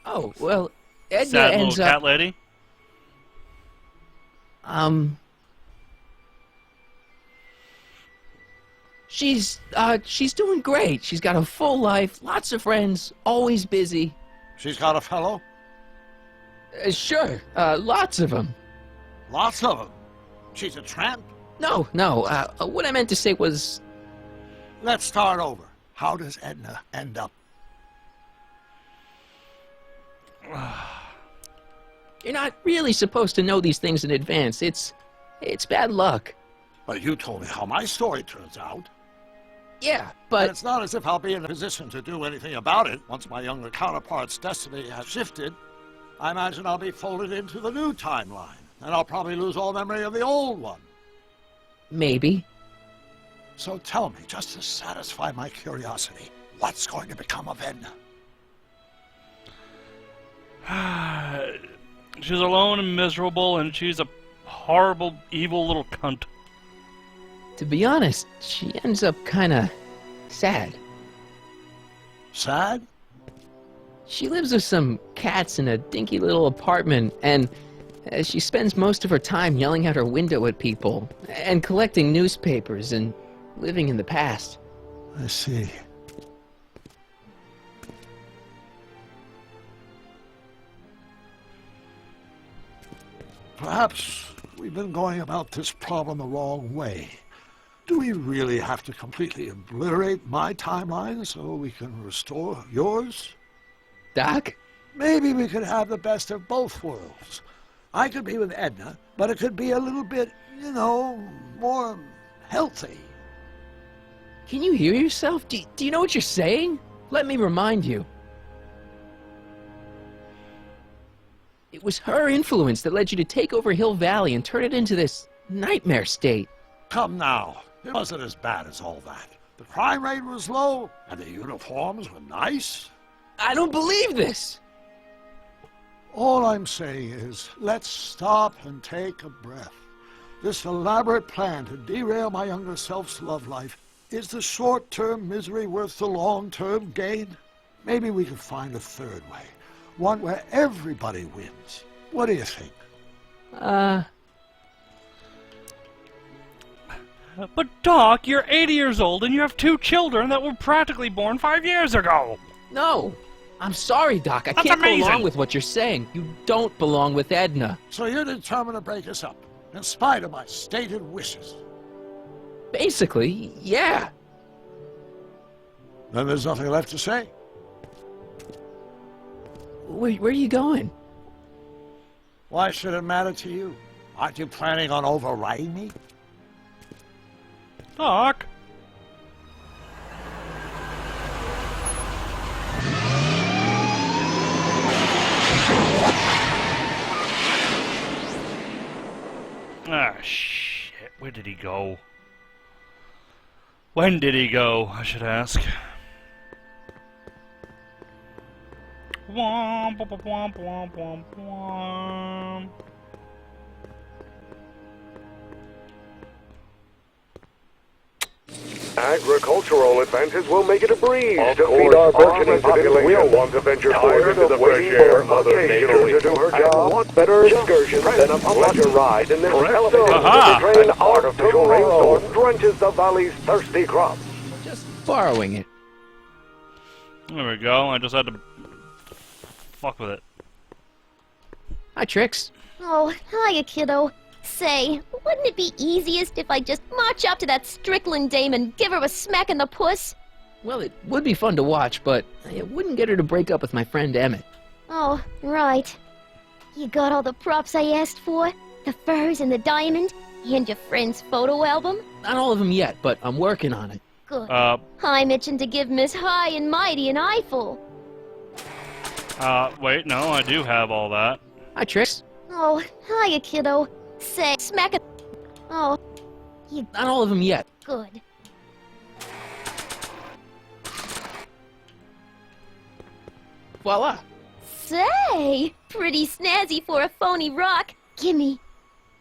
Oh, well, Edna Sad ends little up... cat lady? She's doing great. She's got a full life, lots of friends, always busy. She's got a fellow? Sure, lots of them. Lots of them? She's a tramp? No, what I meant to say was... Let's start over. How does Edna end up? You're not really supposed to know these things in advance. It's bad luck. But you told me how my story turns out. Yeah, but... And it's not as if I'll be in a position to do anything about it once my younger counterpart's destiny has shifted. I imagine I'll be folded into the new timeline, and I'll probably lose all memory of the old one. Maybe. So tell me, just to satisfy my curiosity, what's going to become of Edna? She's alone and miserable, and she's a horrible, evil little cunt. To be honest, she ends up kinda sad. Sad? She lives with some cats in a dinky little apartment, and she spends most of her time yelling out her window at people, and collecting newspapers, and living in the past. I see. Perhaps we've been going about this problem the wrong way. Do we really have to completely obliterate my timeline so we can restore yours? Doc? Maybe we could have the best of both worlds. I could be with Edna, but it could be a little bit, more healthy. Can you hear yourself? Do you know what you're saying? Let me remind you. It was her influence that led you to take over Hill Valley and turn it into this nightmare state. Come now. It wasn't as bad as all that. The crime rate was low, and the uniforms were nice. I don't believe this! All I'm saying is, let's stop and take a breath. This elaborate plan to derail my younger self's love life, is the short-term misery worth the long-term gain? Maybe we could find a third way. One where everybody wins. What do you think? But Doc, you're 80 years old and you have 2 children that were practically born 5 years ago. No. I'm sorry, Doc. I That's can't amazing. go along with what you're saying. You don't belong with Edna. So you're determined to break us up, in spite of my stated wishes? Basically, yeah. Then there's nothing left to say. Where are you going? Why should it matter to you? Aren't you planning on overriding me? Doc? Ah, shit. Where did he go? When did he go, I should ask. Womp, womp, womp, womp, womp, womp. Agricultural advances will make it a breeze to feed our burgeoning population. We'll want to venture forth into the fresh air, Mother Nature to do her job. What better excursion than a pleasure ride in this elevated train? Artificial rainstorm drenches the valley's thirsty crops. Just borrowing it. There we go. I just had to fuck with it. Hi, Trix. Oh, hiya, kiddo. Say, wouldn't it be easiest if I just march up to that Strickland dame and give her a smack in the puss? Well, it would be fun to watch, but it wouldn't get her to break up with my friend Emmett. Oh, right. You got all the props I asked for? The furs and the diamond? And your friend's photo album? Not all of them yet, but I'm working on it. Good. I'm itching to give Miss High and Mighty an eyeful. Wait, no, I do have all that. Hi, Trix. Oh, hiya, kiddo. Say, smack it. Oh, you... Not all of them yet. Good. Voila. Say, pretty snazzy for a phony rock. Gimme.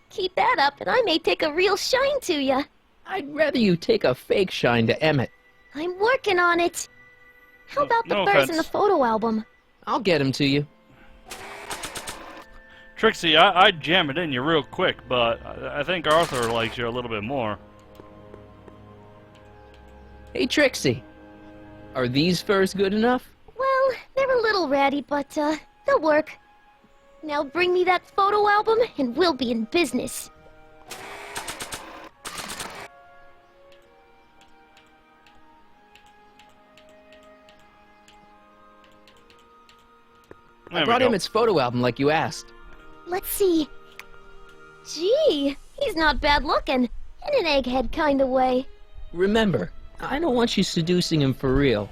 Keep that up and I may take a real shine to ya. I'd rather you take a fake shine to Emmett. I'm working on it. How about the No furs in offense. the photo album? I'll get him to you. Trixie, I'd jam it in you real quick, but I think Arthur likes you a little bit more. Hey, Trixie. Are these furs good enough? Well, they're a little ratty, but, they'll work. Now bring me that photo album, and we'll be in business. I brought Emmett's photo album like you asked. Let's see. Gee, he's not bad looking. In an egghead kind of way. Remember, I don't want you seducing him for real.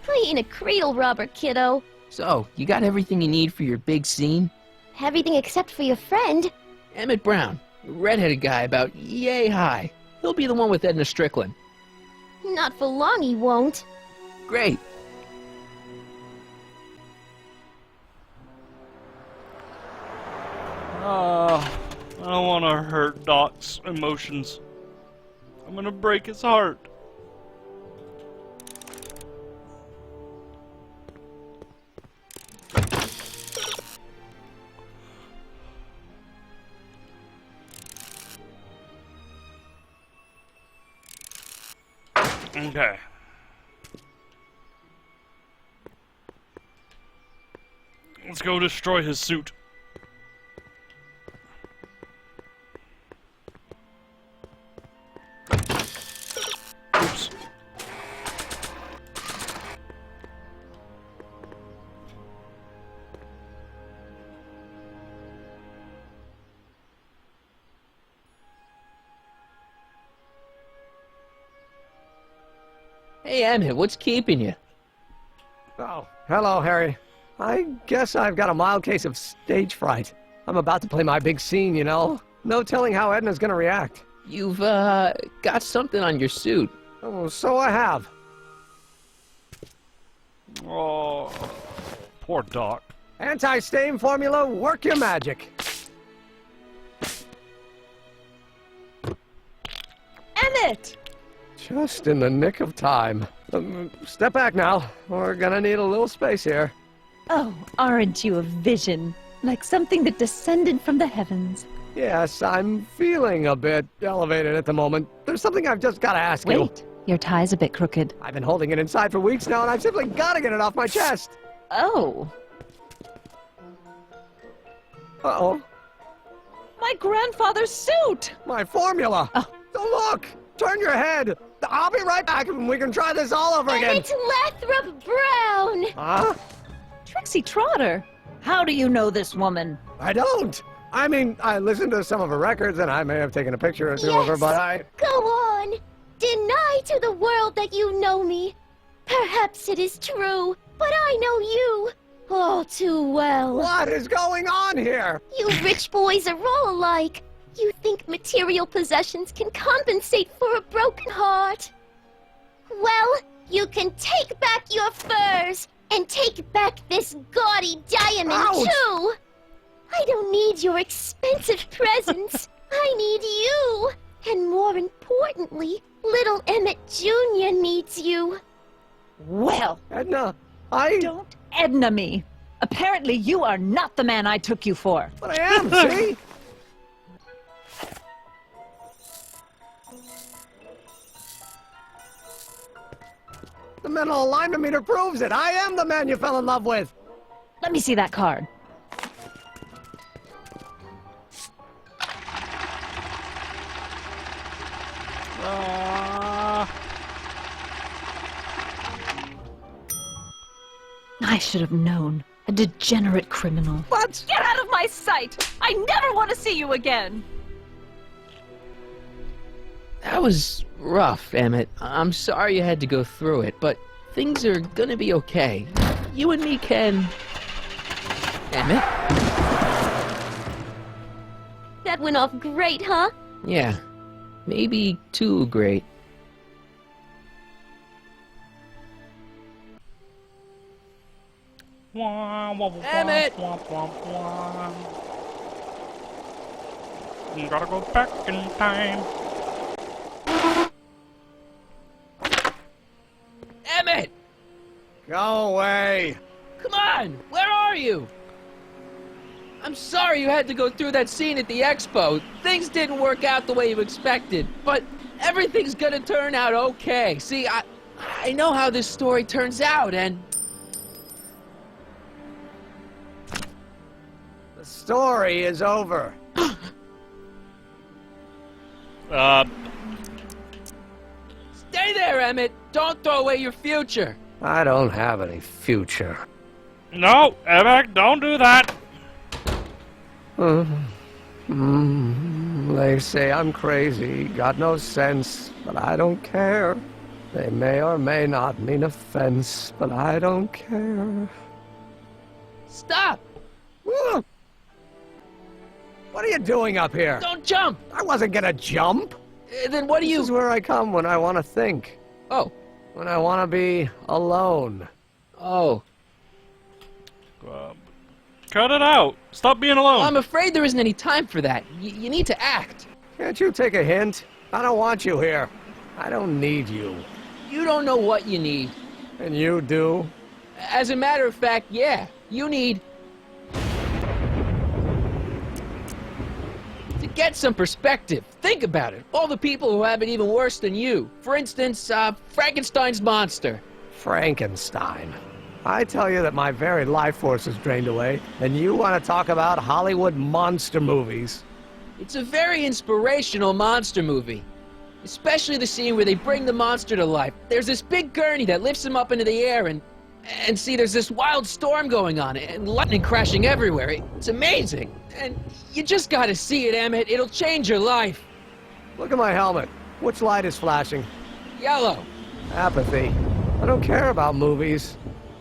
I ain't a cradle robber, kiddo. So, you got everything you need for your big scene? Everything except for your friend. Emmett Brown, the redheaded guy about yay high. He'll be the one with Edna Strickland. Not for long he won't. Great. I don't want to hurt Doc's emotions. I'm gonna break his heart. Okay. Let's go destroy his suit. Oops. Hey, Emmett, what's keeping you? Oh, hello, Harry. I guess I've got a mild case of stage fright. I'm about to play my big scene, you know. No telling how Edna's gonna react. You've, got something on your suit. Oh, so I have. Oh, poor Doc. Anti-stain formula, work your magic. Emmett! Just in the nick of time. Step back now. We're gonna need a little space here. Oh, aren't you a vision? Like something that descended from the heavens. Yes, I'm feeling a bit elevated at the moment. There's something I've just gotta ask you. Wait, your tie's a bit crooked. I've been holding it inside for weeks now, and I've simply gotta get it off my chest. Oh. Uh-oh. My grandfather's suit! My formula! Oh. Look! Turn your head! I'll be right back and we can try this all over again! Emmett Lathrop Brown! Huh? Trixie Trotter! How do you know this woman? I don't! I mean, I listened to some of her records and I may have taken a picture or two of her, but I... Go on! Deny to the world that you know me. Perhaps it is true, but I know you. All too well. What is going on here? You rich boys are all alike. You think material possessions can compensate for a broken heart? Well, you can take back your furs and take back this gaudy diamond, Ouch! too. I don't need your expensive presents. I need you. And more importantly, little Emmett Jr. needs you. Well, Edna, don't Edna me. Apparently you are not the man I took you for. But I am, see? The mental alignment meter proves it. I am the man you fell in love with. Let me see that card. I should have known. A degenerate criminal. What? Get out of my sight! I never want to see you again! That was rough, Emmett. I'm sorry you had to go through it, but things are gonna be okay. You and me can... Emmett? That went off great, huh? Yeah. Maybe too great. Emmett! You gotta go back in time. Emmett! Go away. Come on! Where are you? I'm sorry you had to go through that scene at the expo. Things didn't work out the way you expected, but everything's gonna turn out okay. See, I know how this story turns out, and... The story is over. Stay there, Emmett! Don't throw away your future! I don't have any future. No, Emmett, don't do that. They say I'm crazy, got no sense, but I don't care. They may or may not mean offense, but I don't care. Stop! What are you doing up here? Don't jump! I wasn't gonna jump. Then what do you... This is where I come when I want to think. Oh. When I want to be alone. Oh. Cut it out. Stop being alone. Well, I'm afraid there isn't any time for that. You need to act. Can't you take a hint? I don't want you here. I don't need you. You don't know what you need. And you do? As a matter of fact, yeah. You need... to get some perspective. Think about it. All the people who have it even worse than you. For instance, Frankenstein's monster. Frankenstein. I tell you that my very life force is drained away, and you want to talk about Hollywood monster movies. It's a very inspirational monster movie. Especially the scene where they bring the monster to life. There's this big gurney that lifts him up into the air, and see, there's this wild storm going on, and lightning crashing everywhere. It's amazing. And you just gotta see it, Emmett. It'll change your life. Look at my helmet. Which light is flashing? Yellow. Apathy. I don't care about movies.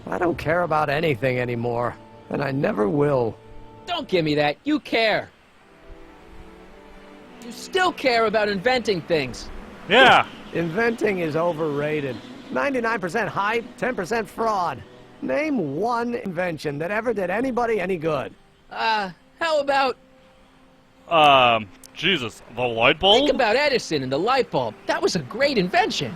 I don't care about anything anymore. And I never will. Don't give me that. You care. You still care about inventing things. Yeah. Inventing is overrated. 99% hype, 10% fraud. Name one invention that ever did anybody any good. How about... Jesus, the light bulb? Think about Edison and the light bulb. That was a great invention.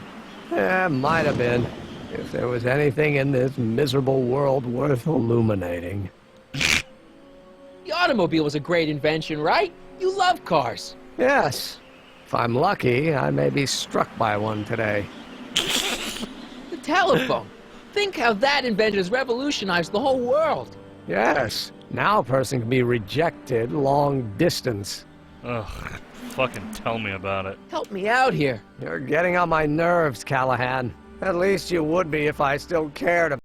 Yeah, might have been. If there was anything in this miserable world worth illuminating. The automobile was a great invention, right? You love cars. Yes. If I'm lucky, I may be struck by one today. The telephone. Think how that invention has revolutionized the whole world. Yes. Now a person can be rejected long distance. Ugh, fucking tell me about it. Help me out here. You're getting on my nerves, Callahan. At least you would be if I still cared about